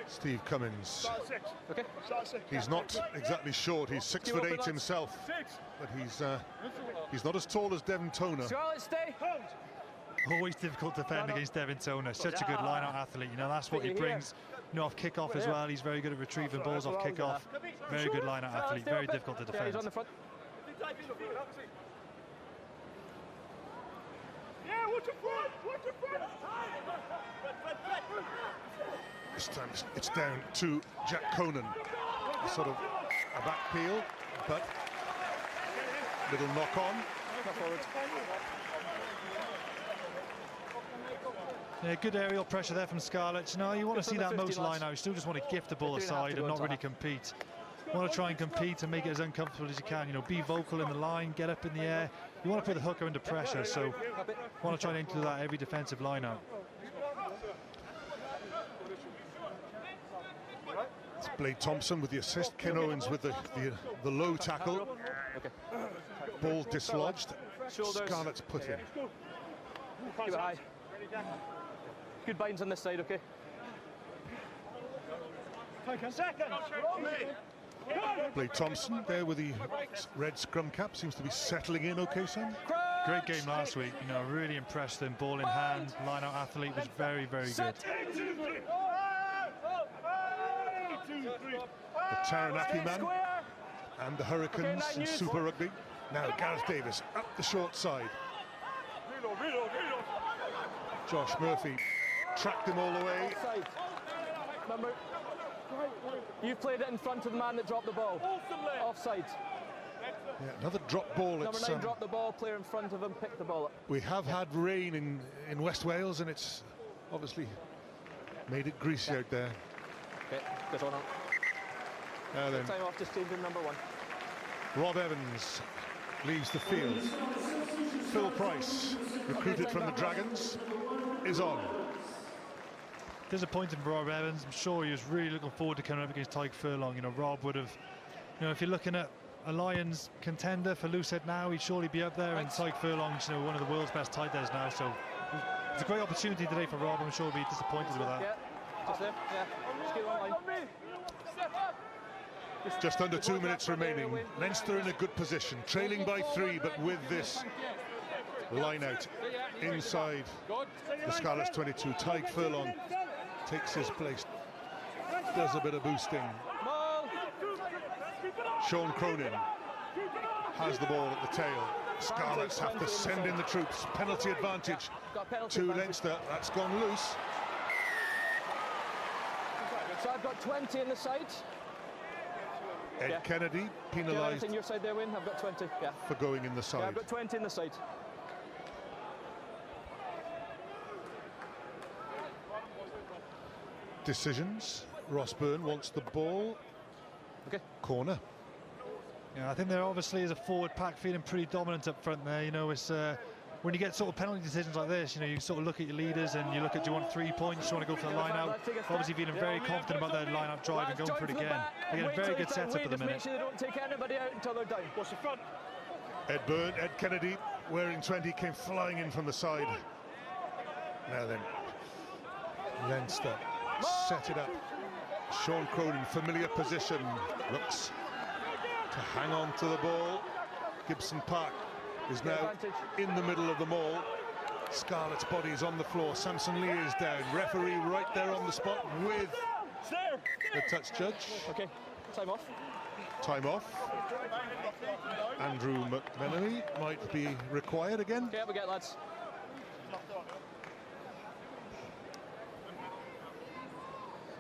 Steve Cummins. Okay. He's not exactly short. He's 6'8" himself, but he's not as tall as Devin Toner. Scarlets, stay. Always difficult to defend against Devin Toner. Such a good line-out athlete. You know, that's what he brings. You know, off kick-off as well. He's very good at retrieving balls off kick-off. Very good line-out athlete. Very difficult to defend. He's on the front. Yeah, watch your front. This time it's down to Jack Conan. Sort of a back peel, but little knock on. Yeah, good aerial pressure there from Scarlets. No, you want to see that most line out. You still just want to gift the ball aside and not really compete. You want to try and compete and make it as uncomfortable as you can. You know, be vocal in the line, get up in the air. You want to put the hooker under pressure, so you want to try and do that every defensive line out. It's Blade Thompson with the assist. Ken Owens with the low tackle. Ball dislodged. Scarlets put in. Keep it high. Good binds on this side, okay? Blade Thompson there with the red scrum cap, seems to be settling in okay, Sam? Great game last week, you know, really impressed him. Ball in hand, line-out athlete was very, very good. The Taranaki man and the Hurricanes in Super Rugby. Now Gareth Davis up the short side. Josh Murphy tracked him all the way. You've played it in front of the man that dropped the ball. Offside. Yeah, another drop ball. Number 9 dropped the ball, player in front of him picked the ball up. We have had rain in West Wales and it's obviously made it greasy out there. Okay, goes on. Now then, Time off, just changing number 1. Rob Evans leaves the field. Phil Price, recruited from the Dragons, is on. Disappointing for Rob Evans. I'm sure he was really looking forward to coming up against Tyke Furlong. You know, Rob would have, you know, if you're looking at a Lions contender for Loosehead now, he'd surely be up there. And Tyke Furlong's, you know, one of the world's best tight ends now. So it's a great opportunity today for Rob. I'm sure he'll be disappointed with that. Yeah, just there. Yeah, just get on line. Just under 2 minutes remaining. Leinster in a good position, trailing by 3, but with this line out inside the Scarlets 22. Tyke Furlong takes his place, does a bit of boosting. Sean Cronin has the ball at the tail. Scarlets have to send in the troops. Penalty advantage to Leinster. That's gone loose. So I've got 20 in the side. Ed Kennedy penalised on your side there, Wayne. I've got 20. Yeah. for going in the side. Yeah, I've got 20 in the side. Decisions. Ross Byrne wants the ball. Okay. Corner. Yeah, I think they're obviously as a forward pack feeling pretty dominant up front there. You know, it's when you get sort of penalty decisions like this, you know, you sort of look at your leaders and you look at, do you want 3 points, do you want to go for the line out? Obviously feeling very confident about their line out drive and going for it again. They get a very good setup at the minute. Make sure they don't take anybody out until they're down. What's the front? Ed Kennedy, wearing 20, came flying in from the side. Now then, Leinster set it up. Sean Cronin, familiar position, looks to hang on to the ball. Gibson Park is now in the middle of the maul. Scarlet's body is on the floor. Samson Lee is down. Referee right there on the spot with the touch judge. Okay, time off. Time off. Andrew McMenemy might be required again. Okay, up we get, lads.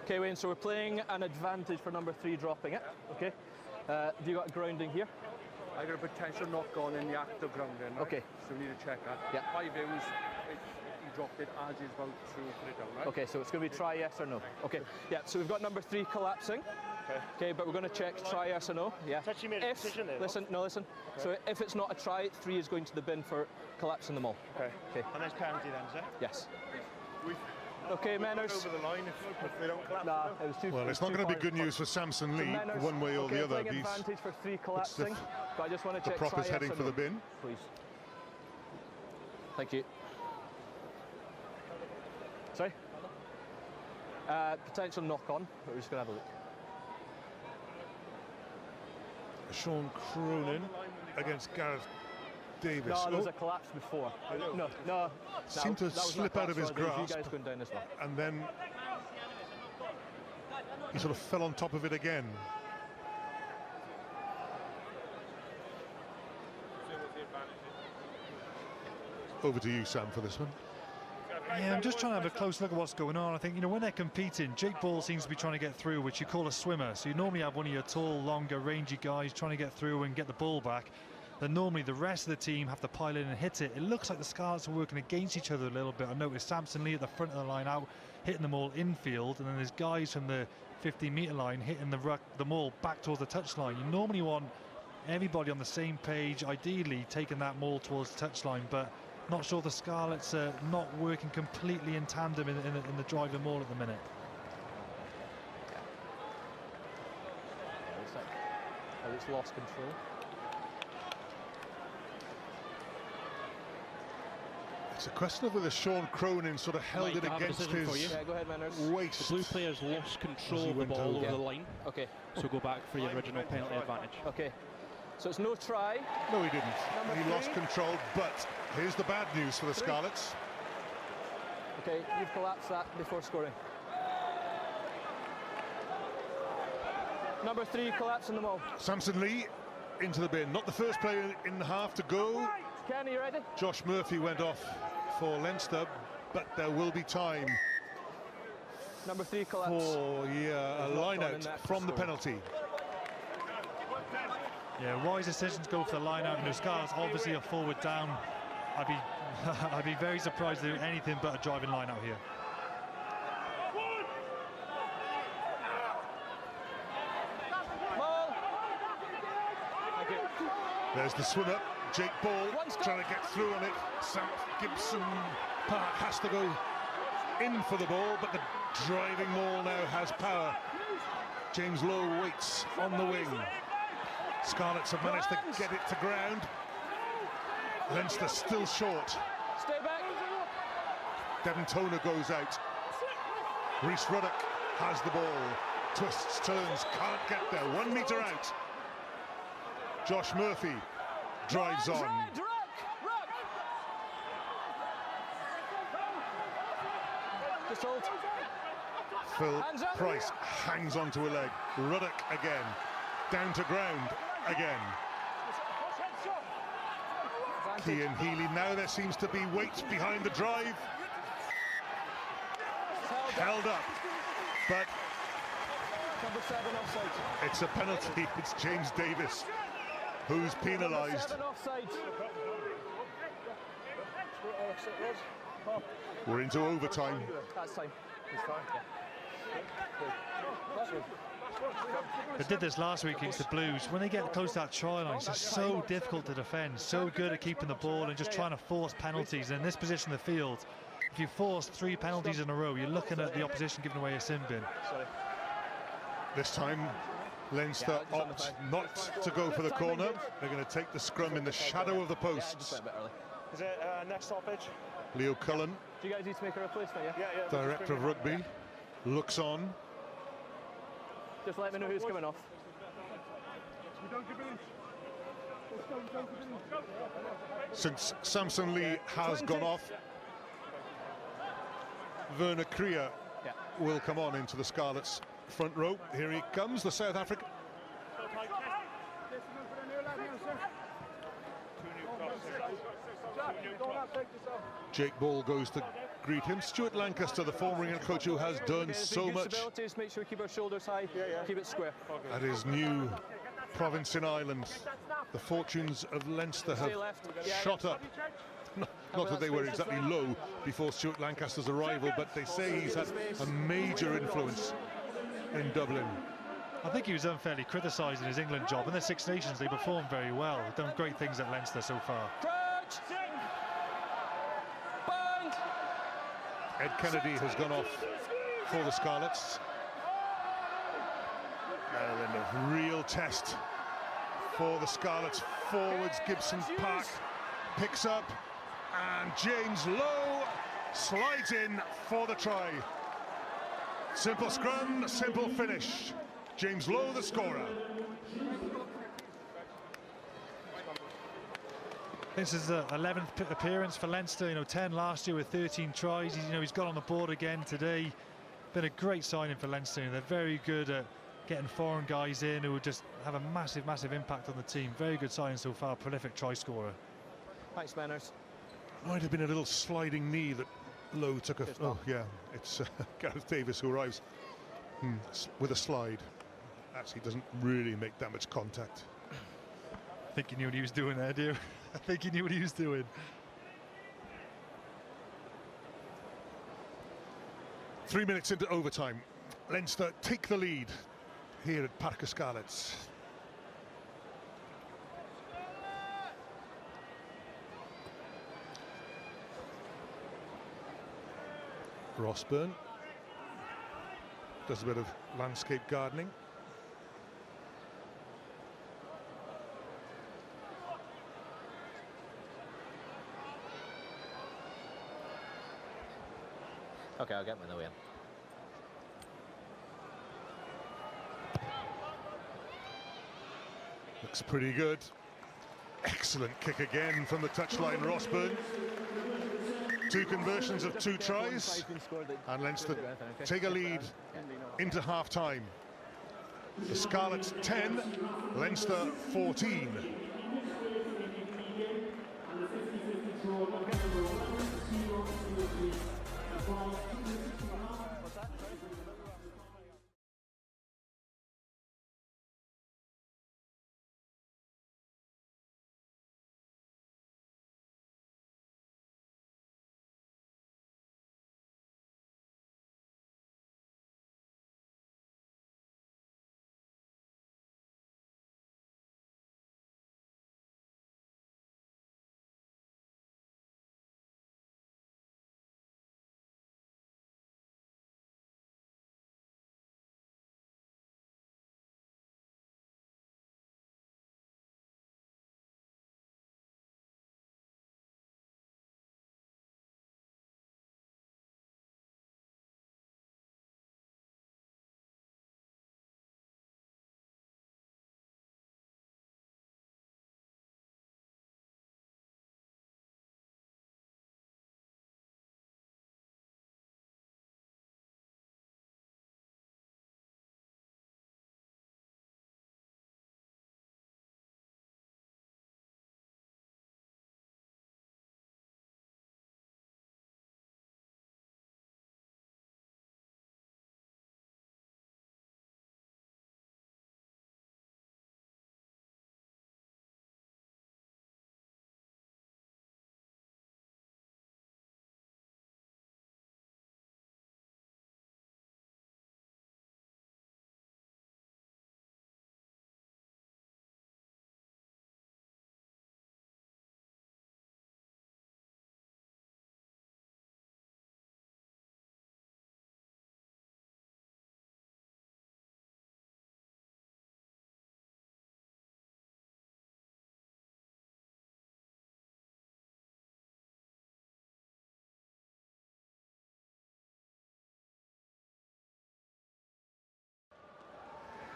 Okay, Wayne, so we're playing an advantage for number 3 dropping it. Okay. Have you got grounding here? I got a potential knock on in the act of grounding. Right? Okay. So we need to check that. Yeah. My view is he dropped it as he's about to put it down, right? Okay, so it's going to be try yes or no. Okay. Yeah, so we've got number 3 collapsing. Okay, but we're going to check try yes or no. Yeah. Touchy made a decision there. Listen, no, listen. Okay. So if it's not a try, 3 is going to the bin for collapsing them all. Okay. Okay. And there's penalty then, is it? Yes. Okay, Manners. Over the line if they don't collapse. Nah, it was too. Well, it's not going to be good news for Samson Lee, one way or the other. Advantage for 3 collapsing, but I just want to check. The prop is heading for the bin. Please. Thank you. Sorry? Potential knock on, but we're just going to have a look. Sean Cronin against Gareth Davis. No, there was a collapse before. No. Seemed to slip out of his grasp. You guys going down as well. And then he sort of fell on top of it again. Over to you, Sam, for this one. Yeah, I'm just trying to have a close look at what's going on. I think, you know, when they're competing, Jake Ball seems to be trying to get through, which you call a swimmer. So you normally have one of your tall, longer, rangy guys trying to get through and get the ball back. then normally the rest of the team have to pile in and hit it. It looks like the Scarlets are working against each other a little bit. I noticed Samson Lee at the front of the line out, hitting them all infield, and then there's guys from the 15-metre line hitting the maul back towards the touchline. You normally want everybody on the same page, ideally taking that maul towards the touchline, but not sure the Scarlets are not working completely in tandem in the drive and maul at the minute. It's lost control. It's a question of whether Sean Cronin sort of held it against his go ahead, Manners. waist. The blue players lost control of the ball over the line. Okay. So go back for your original penalty advantage. Okay. So it's no try. No, he didn't. He lost control, but here's the bad news for the Scarlets. Okay, you've collapsed that before scoring. Number 3, collapsing the maul. Samson Lee into the bin. Not the first player in the half to go. Ken, are you ready? Josh Murphy went off for Leinster, but there will be time Number 3, collapse. for a line out from the penalty. Yeah, wise decision to go for the line out. And the Scarlets obviously are forward down. I'd be very surprised to do anything but a driving line out here. There's the swimmer, Jake Ball, trying to get through on it. Sam Gibson Park has to go in for the ball, but the driving maul now has power. James Lowe waits on the wing. Scarlets have managed to get it to ground. Leinster still short. Stay back. Devon Toner goes out. Rhys Ruddock has the ball. Twists, turns, can't get there. 1 metre out. Josh Murphy drives on. Just hold. Phil Price hangs onto a leg. Ruddock again. Down to ground again. Cian Healy. Now there seems to be weight behind the drive. Held up. But Number 7 offside. it's a penalty. It's James Davis who's penalised. 7 offside. We're into overtime. That's time. They did this last week against the Blues. When they get close to that try line, it's just so difficult to defend, so good at keeping the ball and just trying to force penalties. And in this position of the field, if you force 3 penalties in a row, you're looking at the opposition giving away a sin bin. This time Leinster opt not to go for the corner. They're going to take the scrum in the shadow of the posts. Is it next stoppage? Leo Cullen, Do you guys need to make a replacement, yeah? Yeah. Director of Rugby, looks on. Just let me know who's coming off. Since Samson Lee has gone off, Werner Kruger will come on into the Scarlets front row. Here he comes, the South African. Jake Ball goes to greet him. Stuart Lancaster, the former England coach who has done so much Make sure we keep our shoulders high, keep it square. at his new province in Ireland. The fortunes of Leinster have shot up. Not that they were exactly low before Stuart Lancaster's arrival, but they say he's had a major influence in Dublin. I think he was unfairly criticised in his England job. In the Six Nations, they performed very well. They've done great things at Leinster so far. Crouch! Bind! Ed Kennedy has gone off for the Scarlets. And then a real test for the Scarlets forwards. Gibson Park picks up, and James Lowe slides in for the try. Simple scrum, simple finish. James Lowe, the scorer. This is the 11th appearance for Leinster. 10 last year with 13 tries. He's got on the board again today. Been a great signing for Leinster. They're very good at getting foreign guys in who would just have a massive impact on the team. Very good signing so far. Prolific try scorer. Thanks, Manners. Might have been a little sliding knee that Lowe took a... Oh, yeah, it's Gareth Davis who arrives with a slide. Actually doesn't really make that much contact. I think he knew what he was doing there, dear. I think he knew what he was doing. Three minutes into overtime. Leinster take the lead here at Parc Scarlets. Rossburn does a bit of landscape gardening. Okay, I'll get him in the way. Looks pretty good. Excellent kick again from the touchline, Rossburn. Two conversions of 2 tries, and Leinster take a lead into half-time. The Scarlets 10, Leinster 14.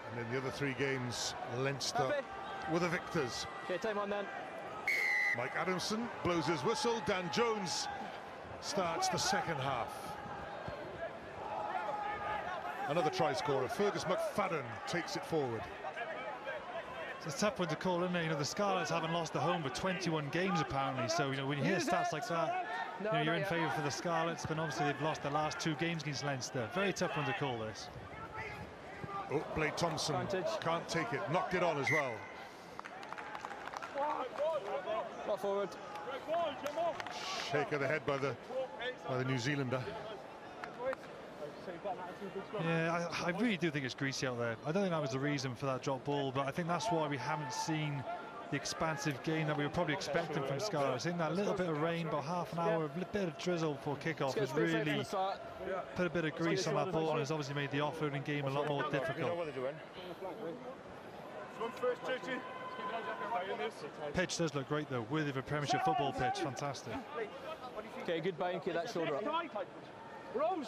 And in the other 3 games, Leinster were the victors. Okay, time on then. Mike Adamson blows his whistle. Dan Jones starts the second half. Another try scorer, Fergus McFadden, takes it forward. It's a tough one to call, isn't it? You know, the Scarlets haven't lost at home for 21 games apparently, so you know, when you hear stats like that, you know, you're in favour for the Scarlets, but obviously they've lost their last 2 games against Leinster. Very tough one to call this. Oh, Blade Thompson can't take it, knocked it on as well. Not forward. Shake of the head by the New Zealander. Yeah, I really do think it's greasy out there. I don't think that was the reason for that drop ball, but I think that's why we haven't seen the expansive game that we were probably expecting from Scarlets. I think that little bit of rain, about half an hour, a bit of drizzle before kickoff has really put a bit of grease on that ball and has obviously made the offloading game a lot more difficult. Pitch does look great though, worthy of a Premiership football pitch, fantastic. Okay, good buy and keep that shoulder up. Rose,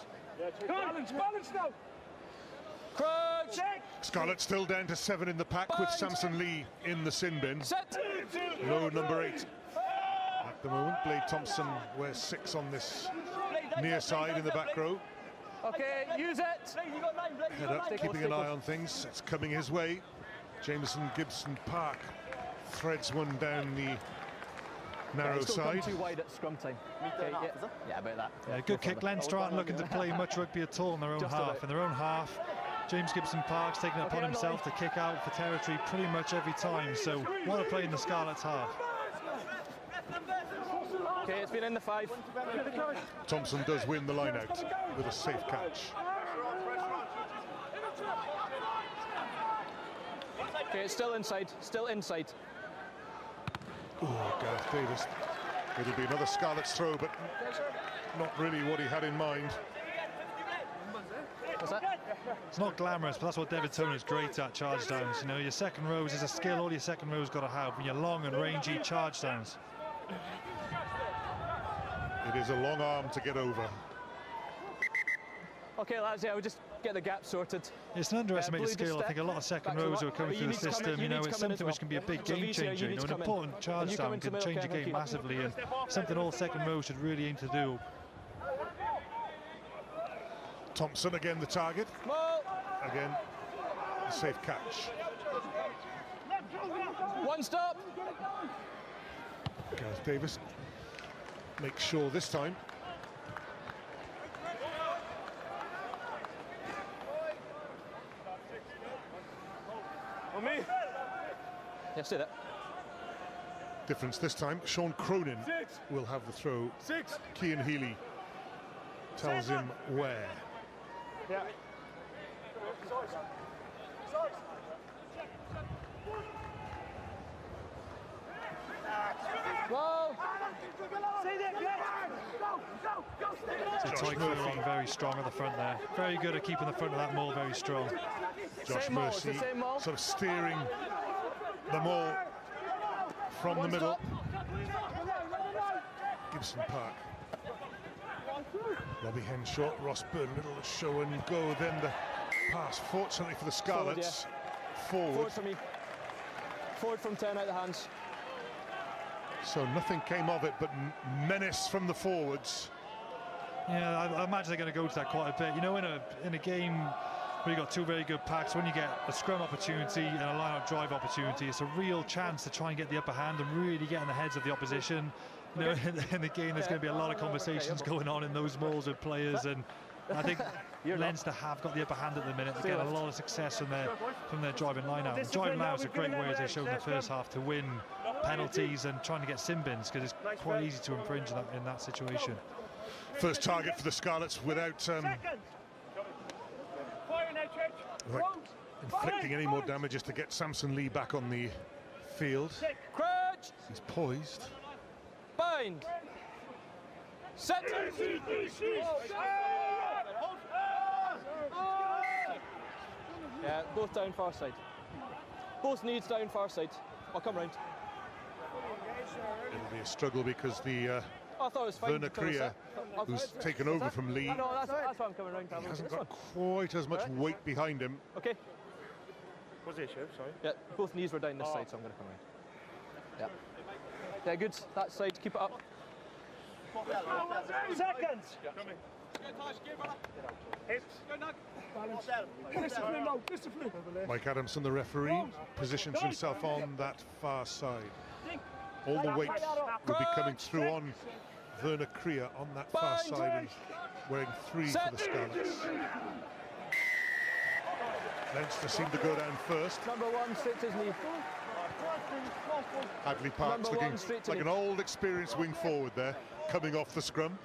balance now. Crouch! Scarlett still down to 7 in the pack with Samson Lee in the sin bin. Set! Low number 8 at the moment. Blade Thompson wears 6 on this near side in the back row. Okay, use it! Head up, keeping an eye on things. It's coming his way. Jameson Gibson Park threads one down the narrow side. Too wide at scrum time. Yeah, about that. Yeah, good kick. Leinster aren't looking to play much rugby at all in their own half. In their own half, James Gibson-Park's taking it upon himself to kick out for territory pretty much every time, so what a play in the Scarlets half. Okay, it's been in the 5. Thompson does win the line out with a safe catch. Okay, it's still inside, still inside. Oh, Gareth Davis. It'll be another Scarlets throw, but not really what he had in mind. What's that? It's not glamorous, but that's what David Turner's great at, charge downs. You know, your second rows is a skill all your second rows got to have when you're long and rangy charge downs. It is a long arm to get over. Okay, lads, yeah, we'll just get the gap sorted. It's an underestimated Blue, just skill. I think a lot of second back to rows the who are coming but through you the need to come system, in, you you know, need to it's come in something as which can be a big So game Alicia, you changer. need You know, to an come in. important And charge you come down into can the middle, change the Ken, game okay. massively, and something all second rows should really aim to do. Thompson again the target. Well, Again, a safe catch. one stop. Gareth Davis makes sure this time. On me. Yeah, say that. Difference this time. Sean Cronin 6. will have the throw. 6. Cian Healy tells him where. Yeah. Whoa. So Tyke Furlong very strong at the front there. Very good at keeping the front of that maul very strong. Josh Same maul, it's Mercy the same maul. sort of steering the maul from the One middle. stop. Gibson Park. Robbie Henshaw, Ross Byrne, little show and go. Then the pass, fortunately for the Scarlets, Forward forward. for me. Forward from 10 out the hands. So nothing came of it, but menace from the forwards. Yeah, I imagine they're going to go to that quite a bit. You know, in a game where you've got two very good packs, when you get a scrum opportunity and a line-out drive opportunity, it's a real chance to try and get the upper hand and really get in the heads of the opposition. You know, in the game, there's going to be a lot of conversations going on in those mauls with players, and I think Leinster have got the upper hand at the minute. They get a lot of success from their driving line-out. And driving line-out is a great way, as they showed in the first half, to win penalties and trying to get sin bins, because it's quite easy to infringe in that situation. First target for the Scarlets without inflicting any more damages to get Samson Lee back on the field. Crouch. He's poised. Bind. Set. Yeah, both down far side. Both knees down far side. I'll come round. It'll be a struggle because the Oh, I thought it was fine. Werner Krier, who's taken over from Lee, No, that's why I'm coming round. he hasn't got quite as much weight behind him. Okay. What's the issue? Sorry. Yeah, both knees were down this side, so I'm going to come round. Yeah. Yeah, good. That side, keep it up. Seconds. Discipline. Mike Adamson, the referee, positions himself on that far side. All the weight will be coming through on Werner Krier on that far side, and wearing 3 for the Scarlets. Leinster seemed to go down first. Number 1, straight to his knee. Hadley Park's Number looking one, straight to like knee. an old experienced wing forward there, coming off the scrum.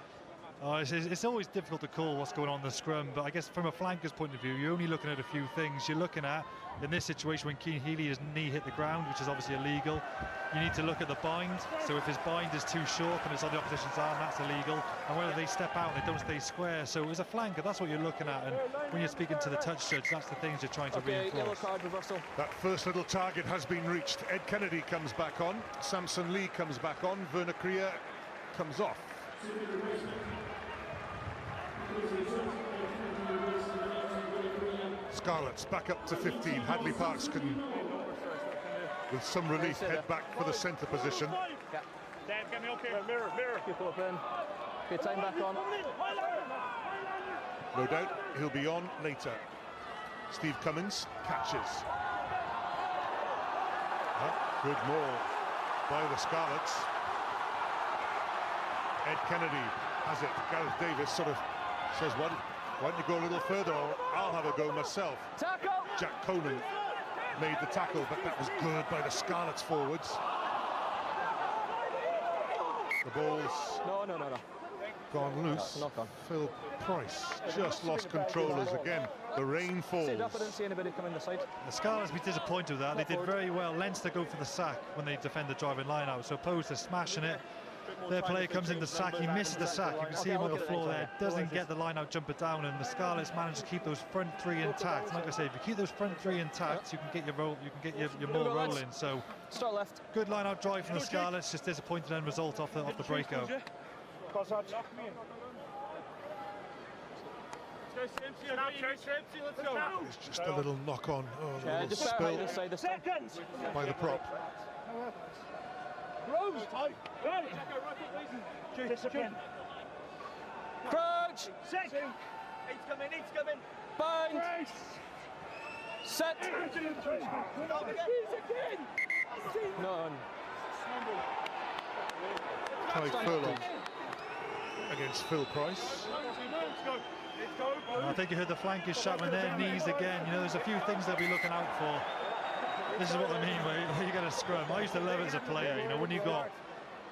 Oh, it's always difficult to call what's going on in the scrum, but I guess from a flanker's point of view, you're only looking at a few things. You're looking at, in this situation, when Cian Healy, his knee hit the ground, which is obviously illegal, you need to look at the bind. So if his bind is too short and it's on the opposition's arm, that's illegal. And whether they step out and they don't stay square. So as a flanker, that's what you're looking at. And when you're speaking to the touch judge, that's the things you're trying to Okay, yellow reinforce. card reversal. That first little target has been reached. Ed Kennedy comes back on. Samson Lee comes back on. Werner Krier comes off. Scarlets back up to 15. Hadley Parks can, with some relief, head back for the centre position. Yeah. Dad, get me up here. Mirror. Keep it open. Okay, time back on. No doubt he'll be on later. Steve Cummins catches. Good maul by the Scarlets. Ed Kennedy has it. Gareth Davis sort of says, what? Why don't you go a little further, or I'll have a go myself. Tackle! Jack Conan made the tackle, but that was good by the Scarlets forwards. The ball's No. gone loose. Knock on. Phil Price just lost control as again the rain falls. Stayed up, I didn't see anybody coming the side. The Scarlets be disappointed with that. They did very well. Leinster go for the sack when they defend the driving line out, so opposed to smashing it. Their player comes in the sack, he misses the sack. You can see him on the floor there, doesn't get the line out jumper down, and the Scarlets manage to keep those front three intact. Like I say, if you keep those front three intact, you can get your roll, you can get your ball rolling. So start left. Good line out drive from the Scarlets, just disappointed end result off the breakout. It's just a little knock on, a little Just spill this side, this time. by the prop. Crouch! He's coming. Bind! Set! No. Tyke Furlong against Phil Price. I think you heard the flankers shout on their knees again. You know, there's a few things they'll be looking out for. This is what I mean where you get a scrum. I used to love it as a player, you know, when you got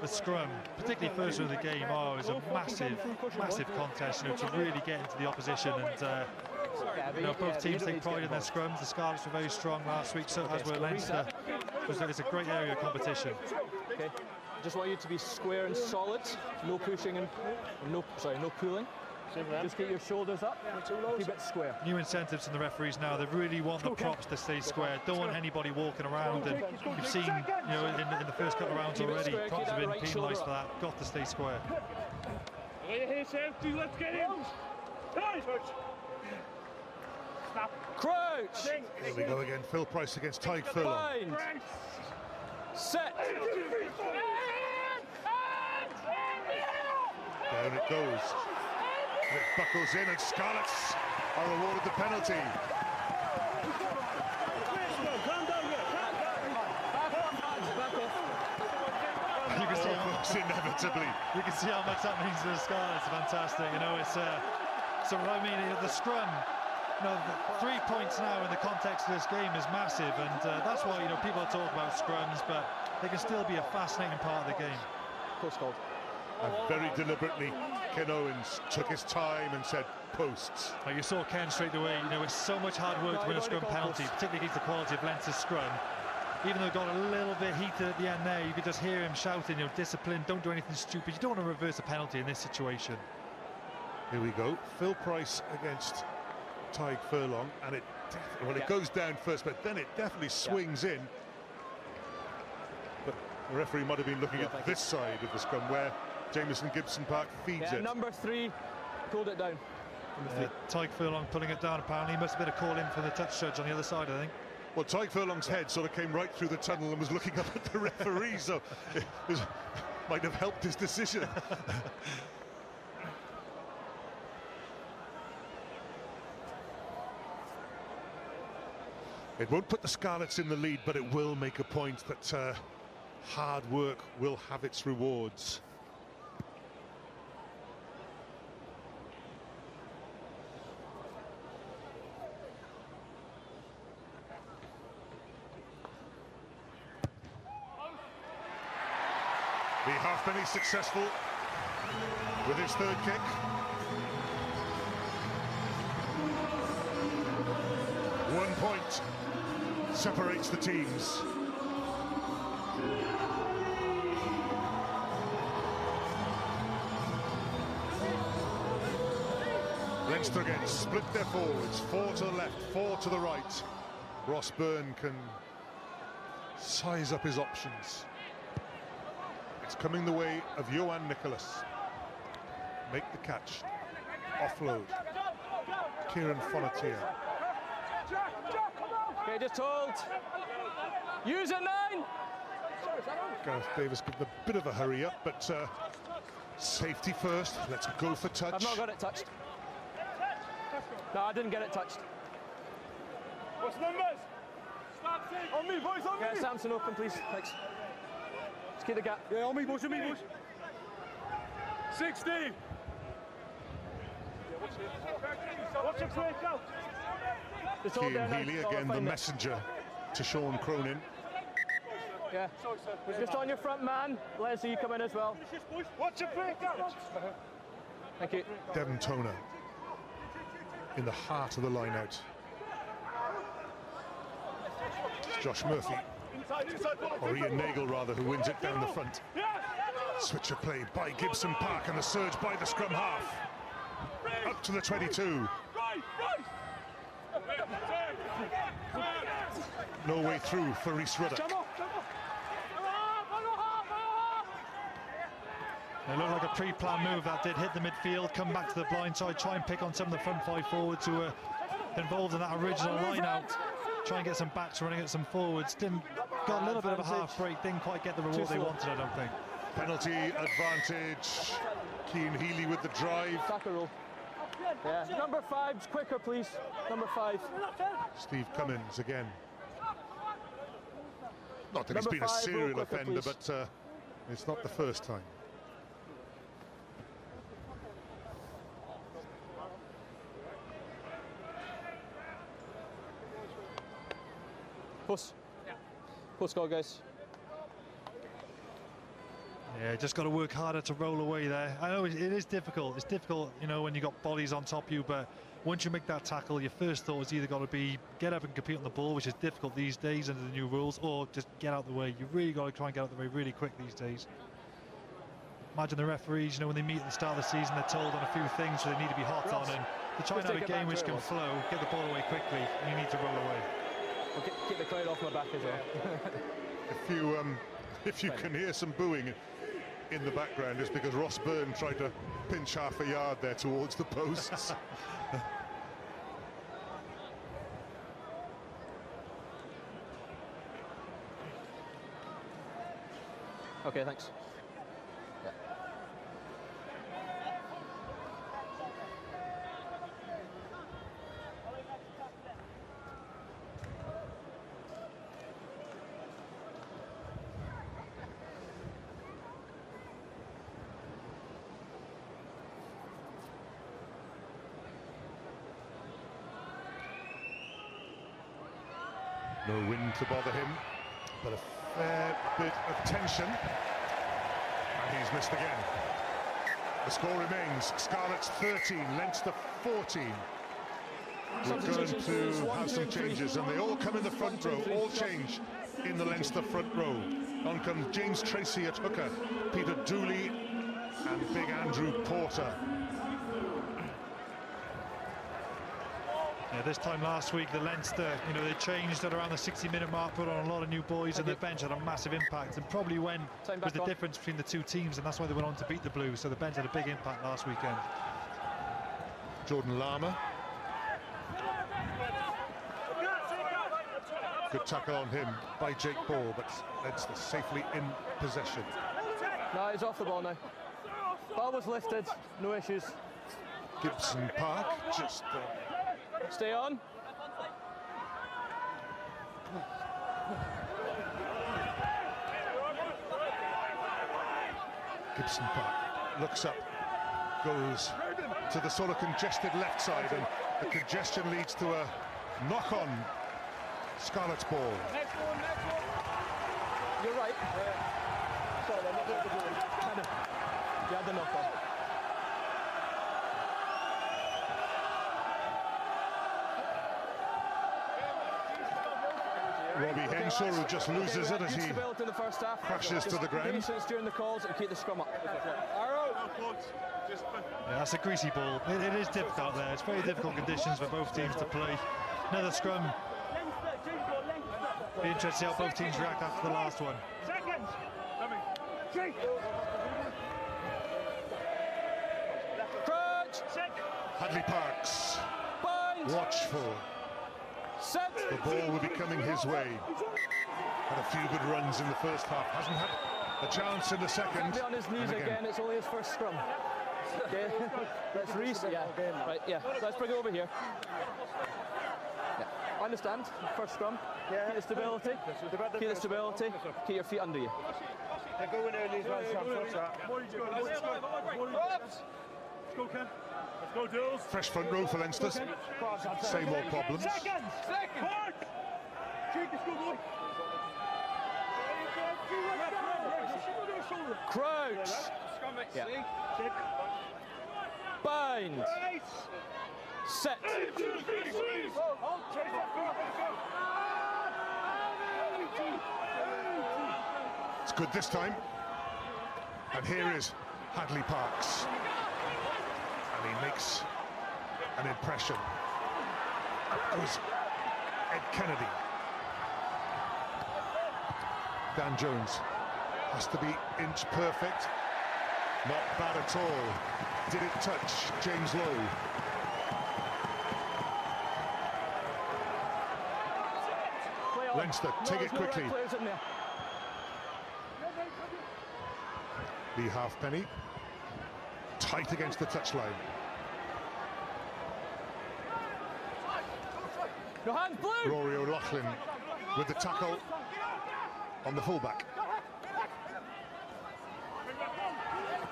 a scrum, particularly first of the game, oh, it was a massive contest, you know, to really get into the opposition. And you know, both teams take pride in their scrums. The Scarlets were very strong last week, so as were Leinster. It's a great area of competition. Okay. Just want you to be square and solid. No pushing and no pulling. Just get your shoulders up. Keep it square. New incentives from the referees now. They really want the props to stay square. Don't want anybody walking around. And you've seen, you know, in the first couple of rounds already, props have been penalised for that. Got to stay square. Let's get in. Crouch. Here we go again. Phil Price against Tyke Furlong. Bind. Set. Down it goes. And it buckles in, and Scarlets are awarded the penalty. You can see Almost inevitably. You can see how much that means to the Scarlets. Fantastic. You know, it's so what I mean, the scrum. You know, the 3 points now in the context of this game is massive, and that's why, you know, people talk about scrums, but they can still be a fascinating part of the game. Post called. And very deliberately, Ken Owens took his time and said posts. Like you saw Ken straight away, you know, it's so much hard work to win a scrum penalty, particularly against the quality of Leinster's scrum. Even though it got a little bit heated at the end there, you could just hear him shouting, you know, discipline, don't do anything stupid. You don't want to reverse a penalty in this situation. Here we go. Phil Price against Tyke Furlong, and it goes down first, but then it definitely swings in. But the referee might have been looking at this side of the scrum where Jamieson Gibson Park feeds it. Number 3 pulled it down. Tyke Furlong pulling it down apparently. He must have been a call in for the touch judge on the other side, I think. Well, Tyke Furlong's head sort of came right through the tunnel and was looking up at the referee, so it might have helped his decision. It won't put the Scarlets in the lead, but it will make a point that hard work will have its rewards. The halfpenny successful with his third kick. One point separates the teams. Leinster again split their forwards, 4 to the left, 4 to the right. Ross Byrne can size up his options. It's coming the way of Johan Nicholas. Make the catch. Offload. Kieran Fonatier. Okay, just hold. Use it, 9. Gareth Davis given a bit of a hurry up, but safety first. Let's go for touch. I've not got it touched. No, I didn't get it touched. What's numbers? On me, boys, on me. Get Samson open, please. Thanks. Let's keep the gap. Yeah, on me, boys, on me, boys. 60. What's a break out? It's all there Cian now. Healy, I'll again the find it. messenger to Sean Cronin. Yeah. Just on your front man. Leslie, you come in as well. What's a break out? Thank you. Devon Toner in the heart of the line out. It's Josh Murphy, or Ian Nagle rather, who wins it down the front. Switcher play by Gibson Park and the surge by the scrum half. Up to the 22. No way through for Rhys Ruddock. It looked like a pre-planned move that did hit the midfield, come back to the blind side, try and pick on some of the front five forwards who were involved in that original line out. Try and get some backs running at some forwards. Got a little bit of a half break, didn't quite get the reward they wanted, I don't think. Penalty advantage. Cian Healy with the drive. Tackle roll. Yeah. Number 5's quicker, please. Number 5. Steve Cummins again. Not that he's Number been a 5, serial real quicker, offender, please. but it's not the first time. Close. Close call, guys. Yeah, just got to work harder to roll away there. I know it is difficult. It's difficult, you know, when you got bodies on top of you, but once you make that tackle, your first thought is either got to be get up and compete on the ball, which is difficult these days under the new rules, or just get out the way. You really got to try and get out the way really quick these days. Imagine the referees, you know, when they meet at the start of the season, they're told on a few things they need to be hot on, and to try and have a game which can flow, get the ball away quickly, you need to roll away. We'll keep the crowd off my back as well. If you can hear some booing in the background, it's because Ross Byrne tried to pinch half a yard there towards the posts. Okay, thanks. Yeah. No wind to bother him, but a fair bit of tension. And he's missed again. The score remains Scarlets 13, Leinster 14. We're going to have some changes, and they all come in the front row, all change in the Leinster front row. On comes James Tracy at hooker, Peter Dooley and Big Andrew Porter. Yeah, this time last week, the Leinster, you know, they changed at around the 60-minute mark, put on a lot of new boys, and the bench had a massive impact, and probably was the difference between the two teams, and that's why they went on to beat the Blues. So the bench had a big impact last weekend. Jordan Lama. Good tackle on him by Jake Ball, but Leinster safely in possession. No, he's off the ball now. Ball was lifted, no issues. Gibson Park just... Stay on. Gibson Park looks up, goes to the sort of congested left side, and the congestion leads to a knock-on Scarlets ball. You're right. Sorry, I'm not doing the ball. You had the knock-on. Robbie Henshaw, who just loses it as he in the first half. crashes to the ground. Patience during the calls and keep the scrum up. Yeah, that's a greasy ball. It is difficult there. It's very difficult conditions for both teams to play. Another scrum. Be interested to see how both teams react after the last one. Seconds. Crunch. Hadley Parks, Bind. watchful. Set. The ball will be coming his way. Had a few good runs in the first half. Hasn't had a chance in the second. Can't be on his knees again. It's only his first scrum. Okay. Let's reset. Yeah. Right. Yeah. Let's bring it over here. Yeah. I understand. First scrum. Yeah. Keep the stability. Keep the stability. Keep your feet under you. They're going early as well. Let's go, Ken. Let's go, Jules. Fresh front row for Leinster. Same old problems. Seconds. Crouch. Yeah. Bind. Set. It's good this time. And here is Hadley Parks. And he makes an impression. That was Ed Kennedy. Dan Jones has to be inch perfect. Not bad at all. Did it touch James Lowe? Leinster take it quickly. Lee Halfpenny tight against the touchline. No hands, blue. Rory O'Loughlin with the tackle on the fullback.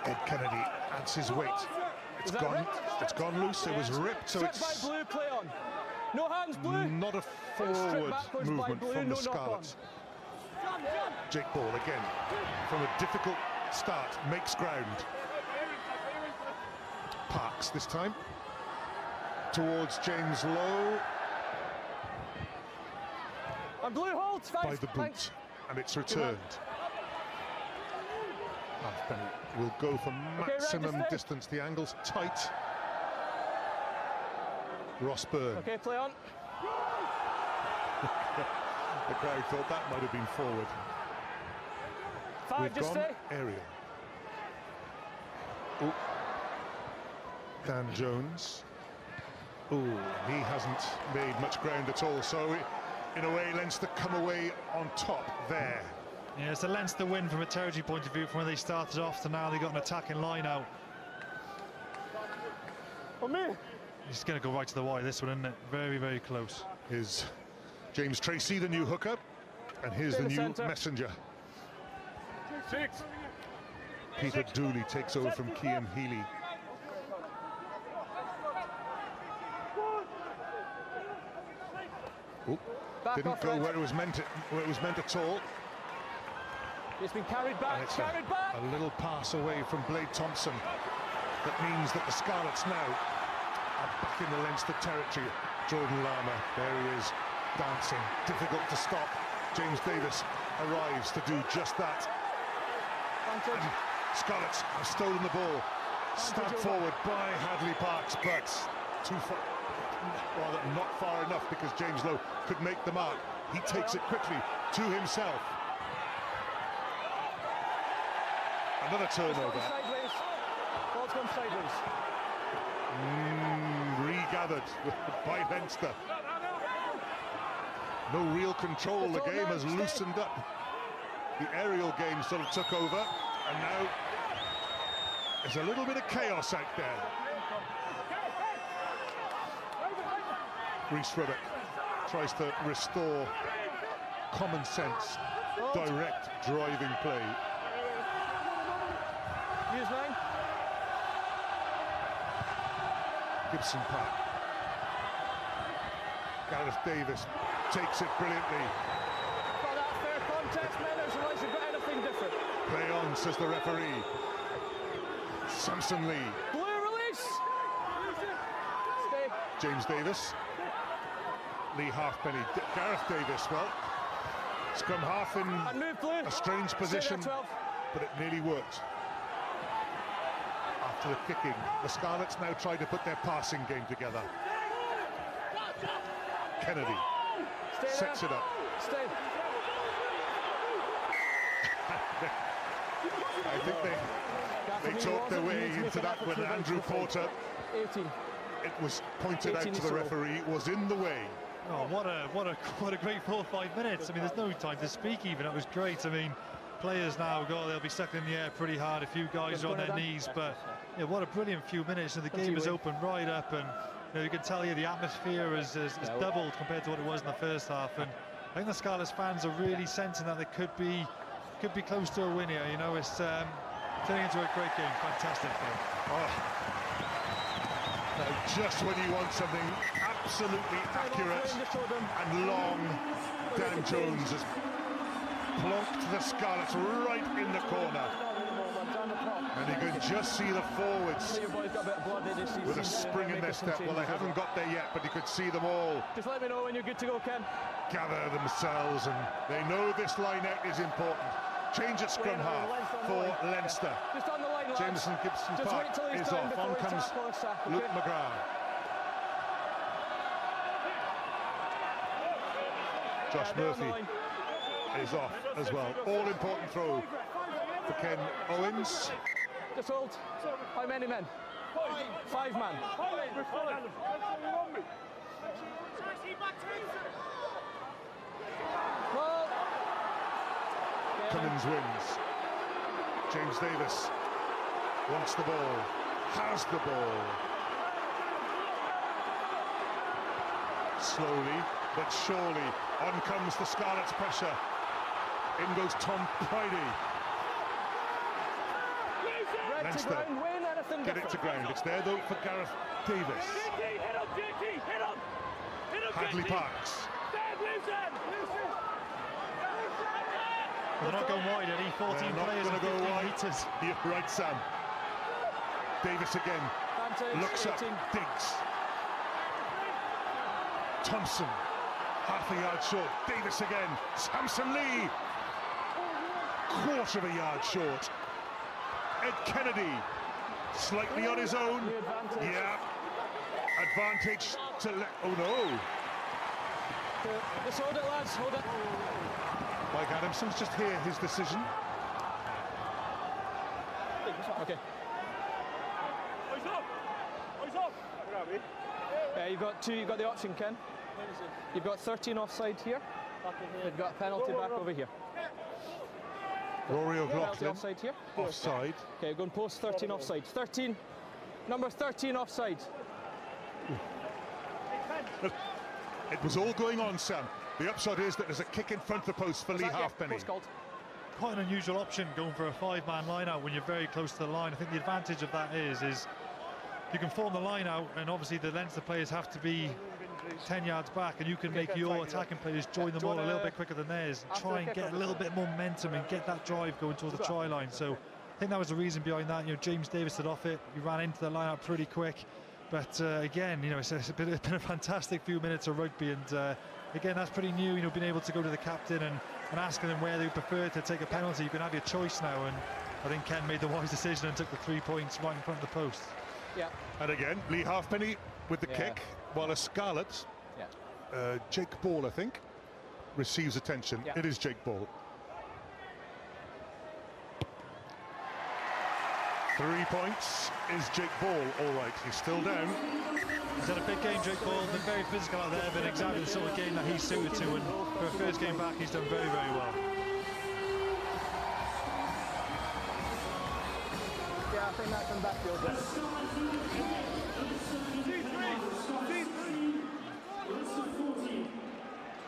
Ed Kennedy adds his weight. It's gone loose. It was ripped, so it's by blue, play on. No hands, blue. not a forward movement from the Scarlets. Jake Ball again from a difficult start makes ground. Parks this time towards James Lowe. And blue holds By the boot, and it's returned. Halfpenny will go for maximum distance. The angle's tight. Ross Byrne. Okay, play on. The crowd thought that might have been forward. We've Just gone stay. aerial. Ooh. Dan Jones. Ooh, he hasn't made much ground at all. So, in a way, Leinster come away on top there. Yeah, it's a Leinster win from a territory point of view from when they started off to now they've got an attacking line out. Oh, me. He's going to go right to the wire, this one, isn't it? Very, very close. Is James Tracy the new hooker, and here's the new messenger. Peter Dooley takes over from Cian Healy. Oh, didn't go where it was meant at all. It's been carried back, A little pass away from Blade Thompson. That means that the Scarlets now are back in the Leinster territory. Jordan Lama, there he is, dancing, difficult to stop. James Davis arrives to do just that. And Scarlets have stolen the ball. Stabbed forward by Hadley Parks, but too far, rather not far enough, because James Lowe could make the mark. He takes it quickly to himself. Another turnover. Ball's gone sideways. Regathered by Leinster. No real control. The game has loosened up. The aerial game sort of took over, and now there's a little bit of chaos out there. Rhys Ruddock tries to restore common sense, direct driving play. Use line. Gibson Park. Gareth Davis takes it brilliantly. Got that fair context, Menners, unless you've got anything different. Play on, says the referee. Samson Lee. Blue release. Stay. James Davis. Lee Halfpenny. Gareth Davis, well, scrum half in And move blue. a strange position, Stay there, 12. but it nearly worked. After the kicking, the Scarlets now try to put their passing game together. Kennedy sets it up. Stay. I think they talked their way into that when Andrew Porter, 18. it was pointed out to the referee, was in the way. Oh, what a great 4 or 5 minutes. I mean, there's no time to speak even. It was great. I mean, players now they'll be stuck in the air pretty hard. A few guys are on their knees, but yeah, what a brilliant few minutes. And the game is open right up, and you can tell you the atmosphere is doubled compared to what it was in the first half. And I think the Scarlets fans are really sensing that they could be close to a win here. It's turning into a great game. Fantastic game. Oh. Just when you want something absolutely accurate and long, Dan Jones has plonked the Scarlets right in the corner. And you can just see the forwards with a spring in their step. Well, they haven't got there yet, but you could see them all. Just let me know when you're good to go, Ken. Gather themselves, and they know this line-out is important. Change at scrum half for Leinster. Just on the line, lads. Jameson Gibson Just Park wait till he's is done off. before On we comes tackle a sack, okay? Luke McGrath. Josh Murphy is off as well. All important throw for Ken Owens. Just hold. How many men? 5 man. Well, Cummins wins. James Davis wants the ball, has the ball. Slowly but surely, on comes the Scarlets' pressure. In goes Tom Pridey. Leinster get it to ground. It's there though for Gareth Davis. Hadley Parks. They're not going wide, Eddie. 14 Not players going to in go 15 wide. metres. You're right, Sam. Davis again. Looks up, digs. Thompson, half a yard short. Davis again. Samson Lee, quarter of a yard short. Ed Kennedy, slightly on his own. Yeah. Advantage to oh no. Just hold it, lads. Hold it. Mike Adamson's just hear his decision. Okay. You've got the option, Ken. You've got 13 offside here. You've got a penalty back over here. Rory O'Loughlin Offside here. offside. Okay, going post 13 offside. 13, number 13 offside. Look, it was all going on, Sam. The upshot is that there's a kick in front of the post for Lee Halfpenny. Quite an unusual option going for a 5-man line-out when you're very close to the line. I think the advantage of that is you can form the line out, and obviously the Leinster players have to be 10 yards back, and you can make your attacking players join them all a little bit quicker than theirs, and try and get a little bit more momentum and get that drive going towards the try line. So I think that was the reason behind that. You know, James Davis had off it. He ran into the line-out pretty quick. But again, you know, it's been a fantastic few minutes of rugby, and again, that's pretty new. You know, being able to go to the captain and asking them where they prefer to take a penalty. You can have your choice now, and I think Ken made the wise decision and took the 3 points right in front of the post. Yeah. And again, Lee Halfpenny with the kick, while a Scarlet, Jake Ball, I think, receives attention. It is Jake Ball. 3 points is Jake Ball. All right, he's still down. He's had a big game, Jake Ball. Been very physical out there, been exactly the sort of game that he's suited to, and for a first game back, he's done very, very well. Yeah, I think that's in backfield.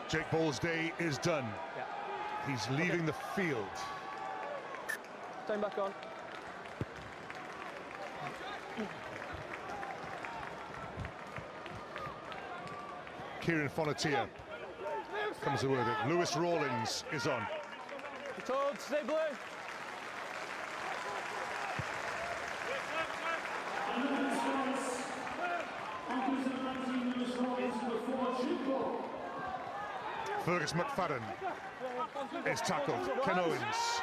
Jake Ball's day is done. He's leaving the field. Time back on. Kieran Fonatia comes away with it. Lewis Rawlins is on. You're told, stay blue. Fergus McFadden is tackled. Ken Owens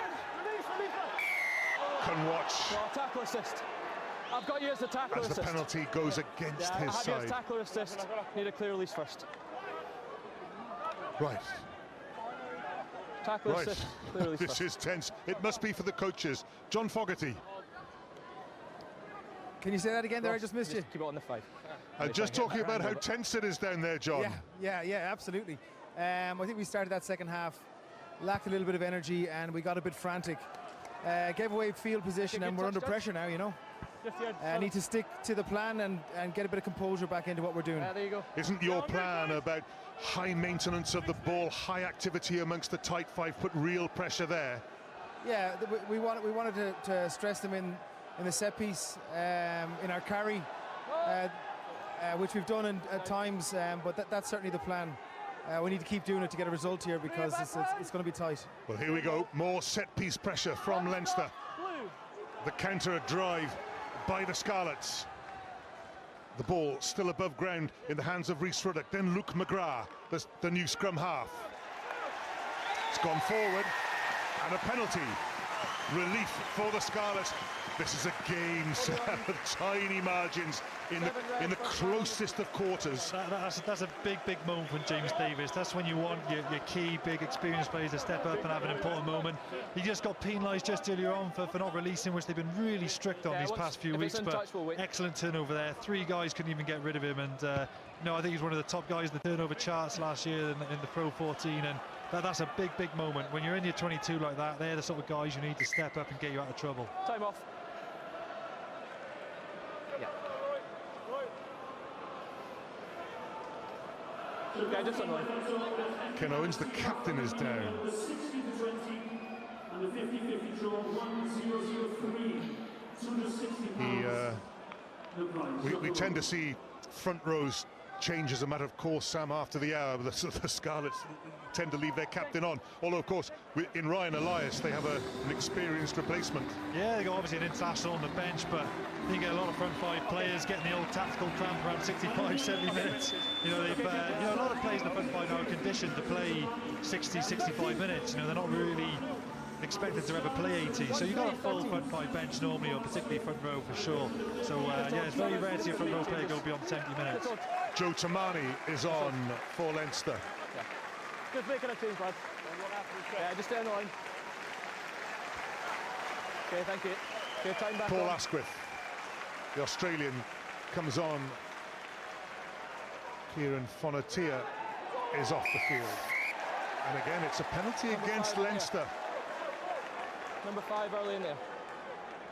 can watch Tackle assist. I've got you as the tackle assist. as the penalty goes against his I have you as side. tackle assist. Need a clear release first. Right. Tackle assist, clear release This first. is tense. It must be for the coaches. John Fogarty. Can you say that again there? I just missed you. Keep it on the 5. Just talking about how tense it is down there, John. Yeah, absolutely. I think we started that second half, lacked a little bit of energy, and we got a bit frantic. Gave away field position, and we're under pressure now, you know. Need to stick to the plan and get a bit of composure back into what we're doing. There you go. Isn't your plan about high maintenance of the ball, high activity amongst the tight 5, put real pressure there? Yeah, we wanted to stress them in the set piece, in our carry. which we've done at times, but that's certainly the plan. We need to keep doing it to get a result here because it's going to be tight. Well, here we go. More set-piece pressure from Leinster. The counter drive by the Scarlets. The ball still above ground in the hands of Rhys Ruddock. Then Luke McGrath, the new scrum half. It's gone forward, and a penalty. Relief for the Scarlets. This is a game with tiny margins in the closest of quarters. That's a big moment from James Davis. That's when you want your key, big, experienced players to step up and have an important moment. He just got penalised just earlier on for not releasing, which they've been really strict on these past few weeks. But excellent turnover there. 3 guys couldn't even get rid of him, and no, I think he's one of the top guys in the turnover charts last year in the Pro 14, and that's a big moment. When you're in your 22 like that, they're the sort of guys you need to step up and get you out of trouble. Time off. Yeah, just online. Ken Owens, the captain, is down. We tend to see front rows change as a matter of course, Sam, after the hour. The Scarlets tend to leave their captain on. Although, of course, in Ryan Elias, they have an experienced replacement. Yeah, they got obviously an international on the bench, but you get a lot of front 5 players getting the old tactical cramp around 65, 70 minutes. You know, a lot of players in the front 5 now are conditioned to play 60, 65 minutes. You know, they're not really expected to ever play 80, so you've got a full front 5 bench normally, or particularly front row for sure. So yeah, it's very rare to see a front row player go beyond 70 minutes. Joe Tamani is on for Leinster. Yeah. Just making a change, lad. Yeah, just stay on the line. Okay, thank you. Okay, time back. Paul Asquith, the Australian, comes on. Kieran Fonatia is off the field. And again, it's a penalty against Leinster. Number 5 early in there.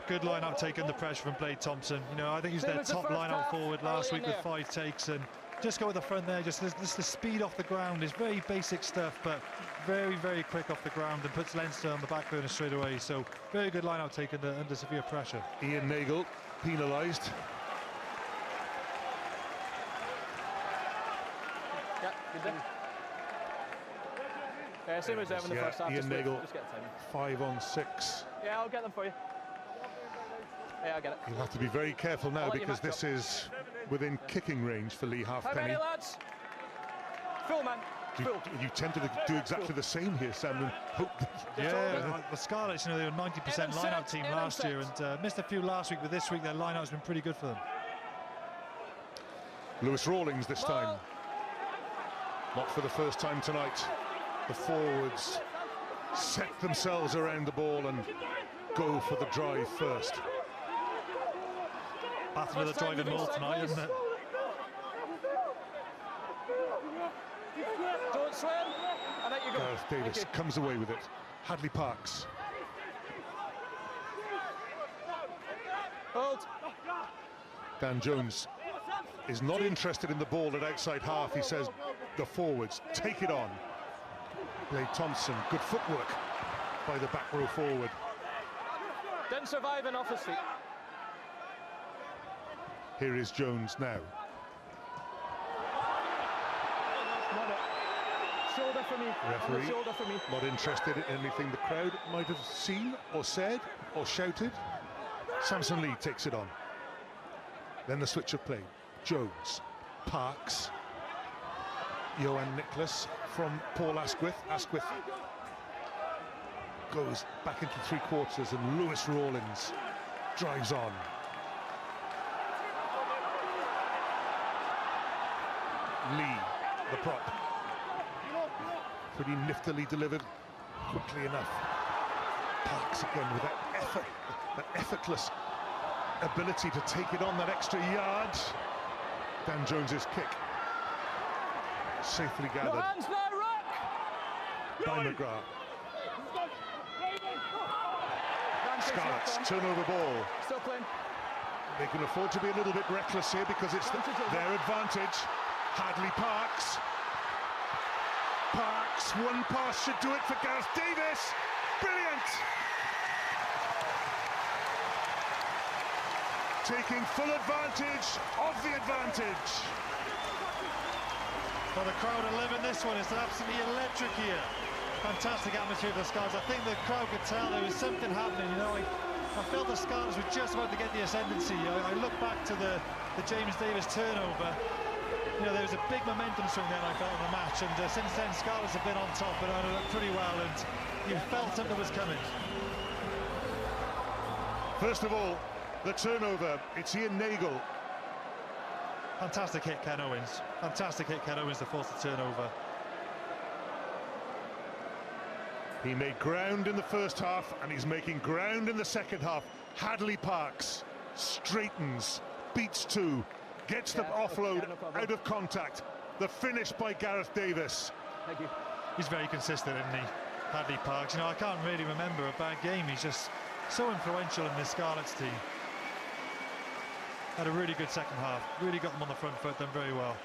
Good line out take under pressure from Blade Thompson. You know, I think he's their top line out forward last week with 5 takes, and just go with the front there. Just the speed off the ground is very basic stuff, but very quick off the ground, and puts Leinster on the back burner straight away. So very good line out take under severe pressure. Ian Nagel penalised. Yeah, good then. Yeah, same as them in the first half. Ian Nagel, just get time. 5 on 6. Yeah, I'll get them for you. Yeah, I'll get it. You'll have to be very careful now because this is within kicking range for Lee Halfpenny. How many, lads? Full, man. You tempted to do exactly the same here, Sam, and hope yeah, the Scarlets, you know, they were 90% line-out team last year and missed a few last week, but this week their line-out's been pretty good for them. Lewis Rawlings this time. Not for the first time tonight. The forwards set themselves around the ball and go for the drive first. Battle of the driving ball tonight, isn't it? Don't swim. I let you go. Gareth Davis comes away with it. Hadley Parks. Hold. Dan Jones is not interested in the ball at outside half. He says the forwards take it on. Blade Thompson, good footwork by the back row forward. Didn't survive enough his feet. Here is Jones now. Shoulder for me. Referee Shoulder for me. not interested in anything the crowd might have seen or said or shouted. Samson Lee takes it on. Then the switch of play. Jones, Parks, Johan Nicholas from Paul Asquith. Asquith goes back into 3/4 and Lewis Rawlings drives on. Lee, the prop. Pretty niftily delivered, quickly enough. Parks again with that effort, that effortless ability to take it on that extra yard. Dan Jones's kick. Safely gathered. No hands now, Rock! By McGrath. Scarlets turnover ball. Still playing. They can afford to be a little bit reckless here because it's their advantage. Hadley Parks. Parks, one pass should do it for Gareth Davis. Brilliant! taking full advantage of the advantage. Well, the crowd are loving this one. It's absolutely electric here. Fantastic atmosphere for the Scarlets. I think the crowd could tell there was something happening. You know, I felt the Scarlets were just about to get the ascendancy. I look back to the James Davis turnover. You know, there was a big momentum swing then, I felt, in the match, and since then Scarlets have been on top and it looked pretty well, and you felt something was coming. First of all, the turnover, it's Ian Nagel. Fantastic hit, Ken Owens. Fantastic hit, Ken Owens, to force the turnover. He made ground in the first half, and he's making ground in the second half. Hadley Parks straightens, beats two, gets the offload out of contact. The finish by Gareth Davis. Thank you. He's very consistent, isn't he, Hadley Parks? You know, I can't really remember a bad game. He's just so influential in this Scarlets team. Had a really good second half. Really got them on the front foot, done very well.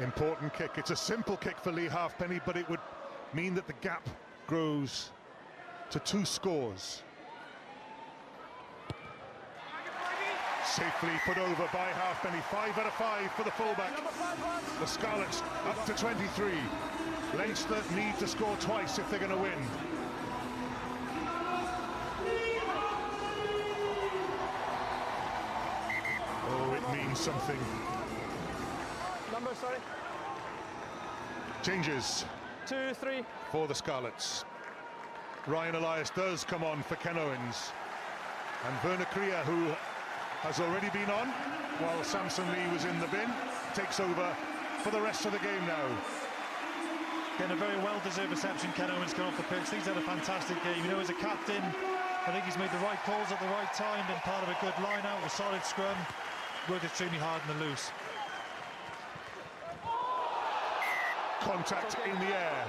Important kick. It's a simple kick for Lee Halfpenny, but it would mean that the gap grows to 2 scores. Safely put over by Halfpenny. 5 out of 5 for the fullback. The Scarlets up to 23. Leinster need to score twice if they're going to win. Oh, it means something. Number, sorry. Changes. 2, 3. For the Scarlets. Ryan Elias does come on for Ken Owens. And Werner Krier, who has already been on while Samson Lee was in the bin, takes over for the rest of the game now. Getting a very well-deserved reception, Ken Owens coming off the pitch. He's had a fantastic game. You know, as a captain, I think he's made the right calls at the right time, been part of a good line-out, a solid scrum, worked extremely hard in the loose. Contact in the air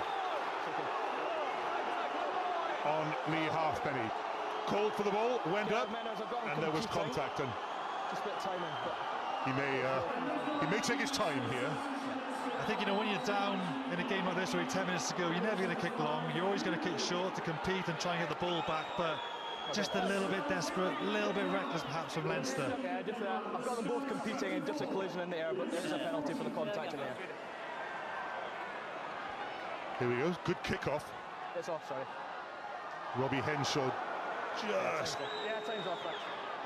on Lee Halfpenny. Called for the ball, went up, and there was contact. And just a bit of timing, but he may take his time here. I think, you know, when you're down in a game like this with 10 minutes to go, you're never going to kick long. You're always going to kick short to compete and try and get the ball back, but just a little bit desperate, a little bit reckless perhaps from Leinster. yeah, just I've got them both competing and just a collision in the air, but there's a penalty for the contact in the air. Here we go, good kick-off. It's off, sorry. Robbie Henshaw just... Yeah, time's off, thanks.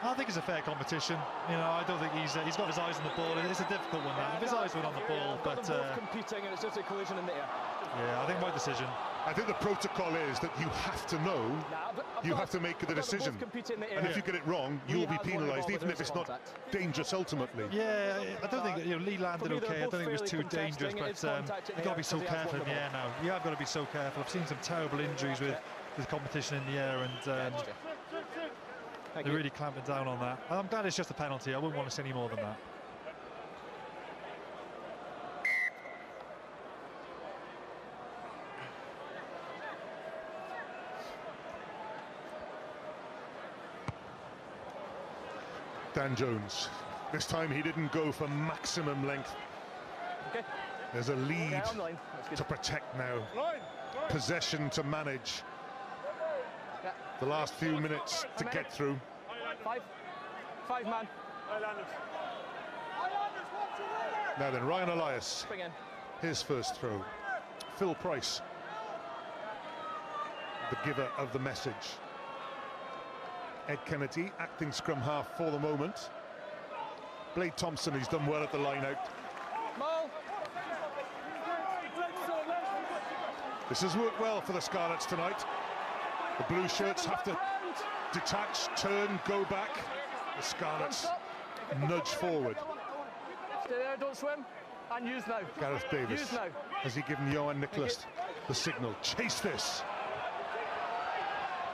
I think it's a fair competition. You know, I don't think he's got his eyes on the ball. It's a difficult one, that. If his eyes were on the ball, I've got but... them both competing and it's just a collision in the air. Yeah, I think my decision. I think the protocol is that you have to know, you have to make the decision. And if you get it wrong, you'll be penalised, even if it's not dangerous ultimately. Yeah, I don't think, you know, Lee landed okay. I don't think it was too dangerous, but you've got to be so careful in the air now. You have got to be so careful. I've seen some terrible injuries with competition in the air, and they're really clamping down on that. I'm glad it's just a penalty. I wouldn't want to see any more than that. Dan Jones. This time he didn't go for maximum length. Okay. There's a lead to protect now. Possession to manage. Yeah. The last few minutes to get through. 5 man. Now then, Ryan Elias. Bring in. His first throw. Phil Price, the giver of the message. Ed Kennedy, acting scrum half for the moment. Blade Thompson, he's done well at the line out. This has worked well for the Scarlets tonight. The blue shirts have to detach, turn, go back. The Scarlets nudge forward. Stay there, don't swim. And use now. Gareth Davis. Use now. Has he given Johan Nicholas the signal? Chase this.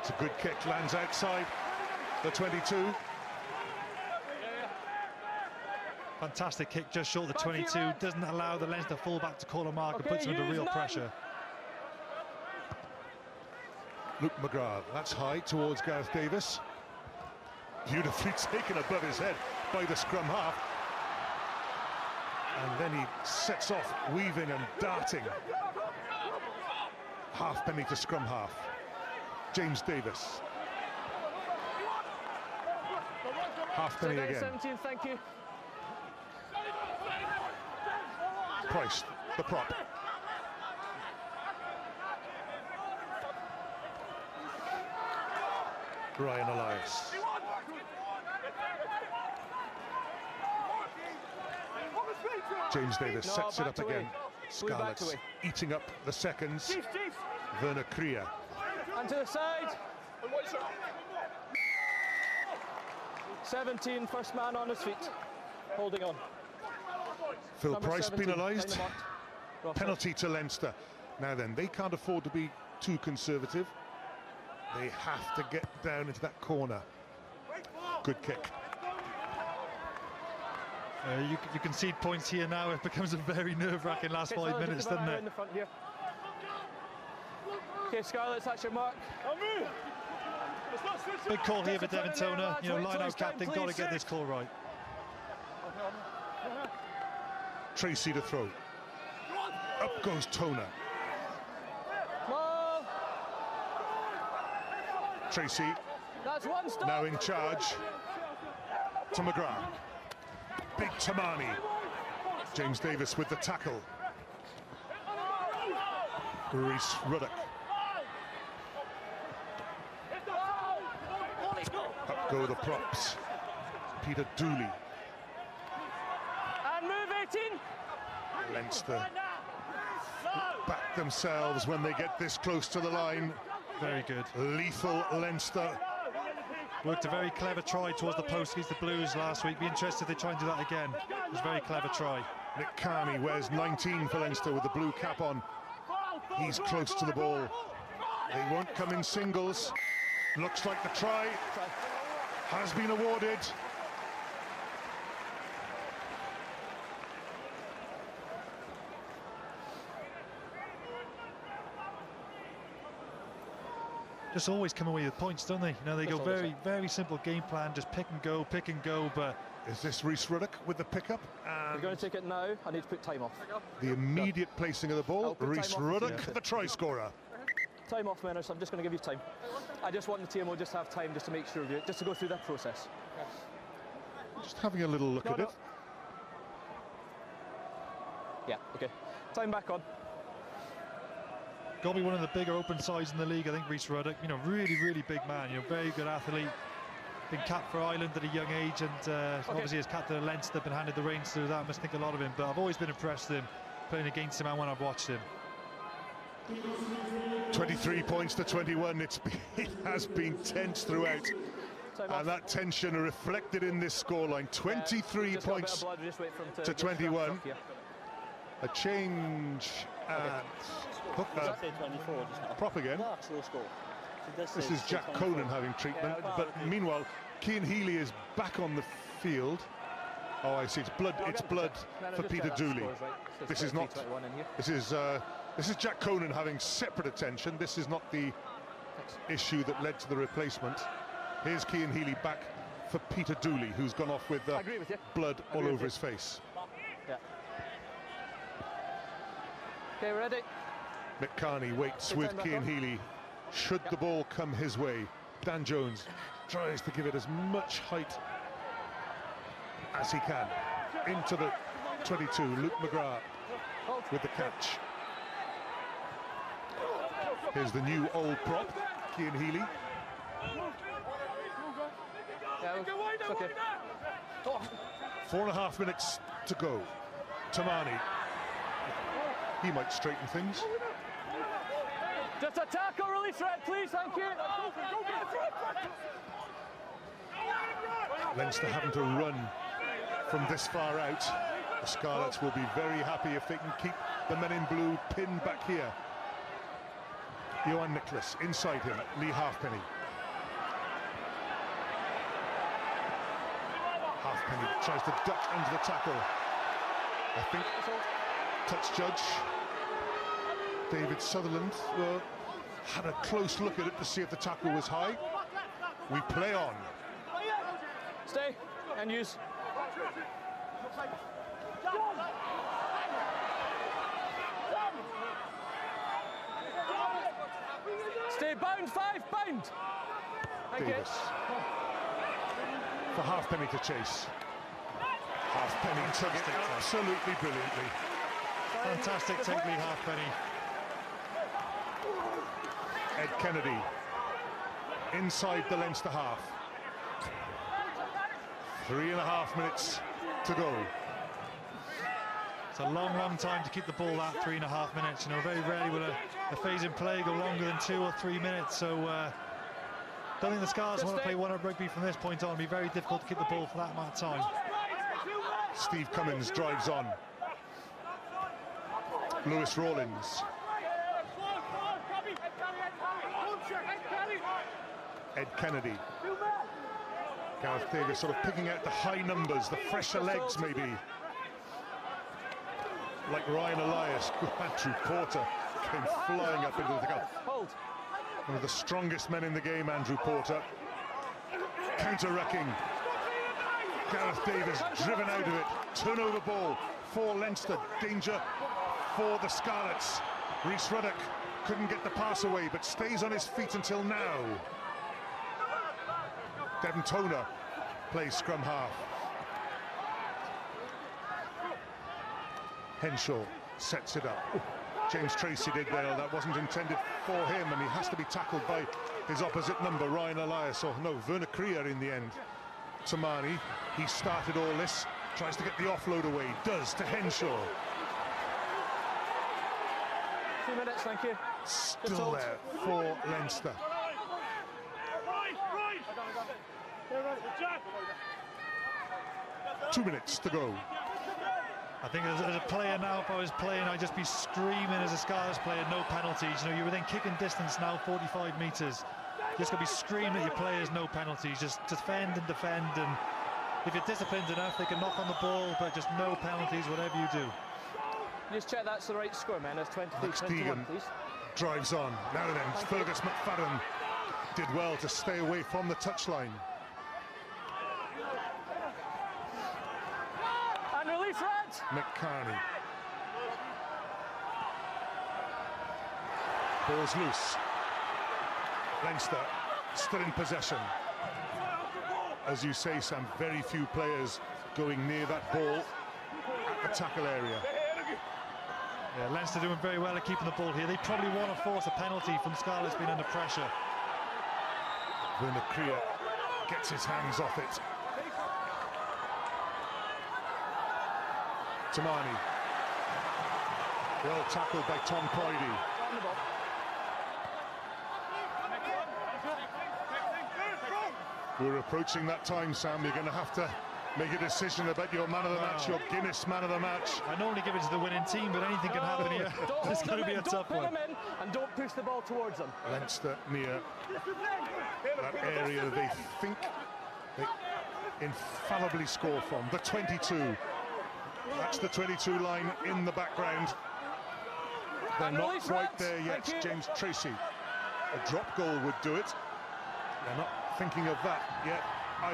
It's a good kick, lands outside the 22. Fantastic kick, just short of the 22. Doesn't allow the Leinster fullback to call a mark and puts him under real pressure. Luke McGrath, that's high towards Gareth Davis. Beautifully taken above his head by the scrum half. And then he sets off, weaving and darting. Halfpenny to scrum half. James Davis. Halfpenny again. 17, thank you. Price, the prop. Ryan Elias. James Davis sets it up again. Scarlets eating up the seconds. Werner Krier. And to the side. 17, first man on his feet. Holding on. Phil Number Price 17, penalised. Dynamite. Penalty to Leinster. Now then, they can't afford to be too conservative. They have to get down into that corner. Good kick. You concede points here now. It becomes a very nerve-wracking last 5 minutes, doesn't it? Okay, Scarlets, that's your mark. Big call here for Devin Toner. You know, line-out captain, got to get this call right. Tracy to throw. Up goes Toner. Tracy That's one stop. now in charge to McGrath. Big Tamani. James Davis with the tackle. Reese Ruddock. Up go the props. Peter Dooley. And move 18. Leinster back themselves when they get this close to the line. Very good. Lethal Leinster. Worked a very clever try towards the post against the Blues last week. Be interested if they try and do that again. It was a very clever try. Nick Carney wears 19 for Leinster with the blue cap on. He's close to the ball. They won't come in singles. Looks like the try has been awarded. Just always come away with points, don't they? You know, they go very simple game plan, just pick and go, but... Is this Reese Ruddock with the pickup? You're going to take it now. I need to put time off. The immediate placing of the ball. Reese Ruddock, the try scorer. Time off, Manners. I'm just going to give you time. I just want the TMO just to have time just to make sure of it, just to go through that process. Just having a little look at it. Yeah, okay. Time back on. Got to be one of the bigger open sides in the league, I think, Reese Ruddock. You know, really big man. You know, very good athlete. Been capped for Ireland at a young age, and obviously as captain of Leinster, been handed the reins through that. I must think a lot of him, but I've always been impressed with him playing against him and when I've watched him. 23 points to 21. It has been tense throughout, and that tension reflected in this scoreline. 23 points to 21. A change at prop again. This is Jack Conan having treatment, but meanwhile Cian Healy is back on the field. Oh, I see. It's blood for Peter Dooley. This is not. This is Jack Conan having separate attention. This is not the issue that led to the replacement. Here's Cian Healy back for Peter Dooley, who's gone off with blood all over his face. Yeah. Okay, ready? Mick Carney waits with Cian Healy. Should the ball come his way, Dan Jones tries to give it as much height as he can. Into the 22, Luke McGrath with the catch. Here's the new old prop, Cian Healy. Yeah, okay. 4.5 minutes to go. Tamani. He might straighten things. Just a tackle, release red, please, thank you. Leinster having to run from this far out. The Scarlets will be very happy if they can keep the men in blue pinned back here. Johan Nicholas inside him, Lee Halfpenny. Halfpenny tries to duck under the tackle. I think touch judge David Sutherland had a close look at it to see if the tackle was high. We play on. Stay and use. Stay bound, 5 bound. Davis. for Halfpenny to chase. Halfpenny took it absolutely brilliantly. Fantastic take lead, Halfpenny. Ed Kennedy inside the Leinster half. 3.5 minutes to go. It's a long time to keep the ball that 3.5 minutes. You know, very rarely will a phase in play go longer than 2 or 3 minutes. So don't think the Scarlets want to play one-up rugby from this point on. It'll be very difficult to keep the ball for that amount of time. Steve Cummins drives on. Lewis Rawlins. Ed Kennedy. Gareth Davis sort of picking out the high numbers, the fresher legs maybe. Like Ryan Elias, Andrew Porter came flying up into the gap. One of the strongest men in the game, Andrew Porter. Counter-wrecking. Gareth Davis driven out of it. Turnover ball for Leinster. Danger for the Scarlets. Rhys Ruddock couldn't get the pass away, but stays on his feet until now. Devon Toner plays scrum half. Henshaw sets it up. James Tracy did well. That wasn't intended for him, and he has to be tackled by his opposite number, Ryan Elias. Or no, Werner Krier in the end. Tamani, he started all this, tries to get the offload away, does to Henshaw. 2 minutes, thank you. Still there for Leinster. 2 minutes to go. I think as a player now, if I was playing, I'd just be screaming as a Scarlets player, no penalties. You know, you're within kicking distance now, 45 metres. Just going to be screaming at your players, no penalties. Just defend and defend, and if you're disciplined enough, they can knock on the ball, but just no penalties, whatever you do. Just check that's the right score, man. That's 23-21, please. Drives on. Now then, Fergus McFadden did well to stay away from the touchline. And release Reds! McCarney. Ball's loose. Leinster still in possession. As you say, Sam, very few players going near that ball at the tackle area. Yeah, Leinster doing very well at keeping the ball here. They probably want to force a penalty from Scarlets being under pressure. Werner Krier gets his hands off it. Tamani. Well tackled by Tom Croydie. We're approaching that time, Sam. You're going to have to make a decision about your man of the match, your Guinness man of the match. I normally give it to the winning team, but anything can happen here. It's going to be a tough one. And don't push the ball towards them. Leinster near that area they think they infallibly score from. The 22. That's the 22 line in the background. They're not quite there yet. James Tracy. A drop goal would do it. They're not thinking of that yet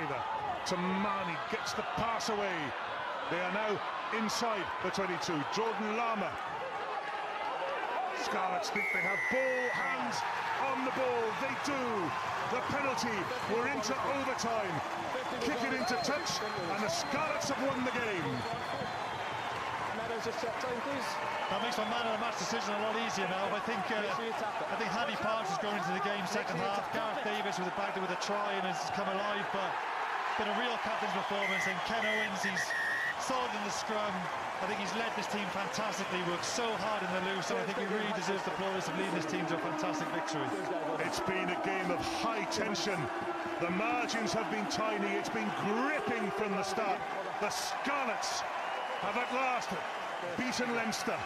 either. Tamani gets the pass away. They are now inside the 22. Jordan Lama. Scarlets think they have ball, hands on the ball. They do. The penalty. We're into overtime. Kick it into touch, and the Scarlets have won the game. Just check time, please. That makes my man of the match decision a lot easier now. I think Harry Parks is going into the game second half. Gareth Davis with a try and has come alive, but been a real captain's performance. And Ken Owens, he's solid in the scrum. I think he's led this team fantastically, worked so hard in the loose, and I think he really deserves the plaudits of leading this team to a fantastic victory. It's been a game of high tension. The margins have been tiny. It's been gripping from the start. The Scarlets have at last beaten Leinster.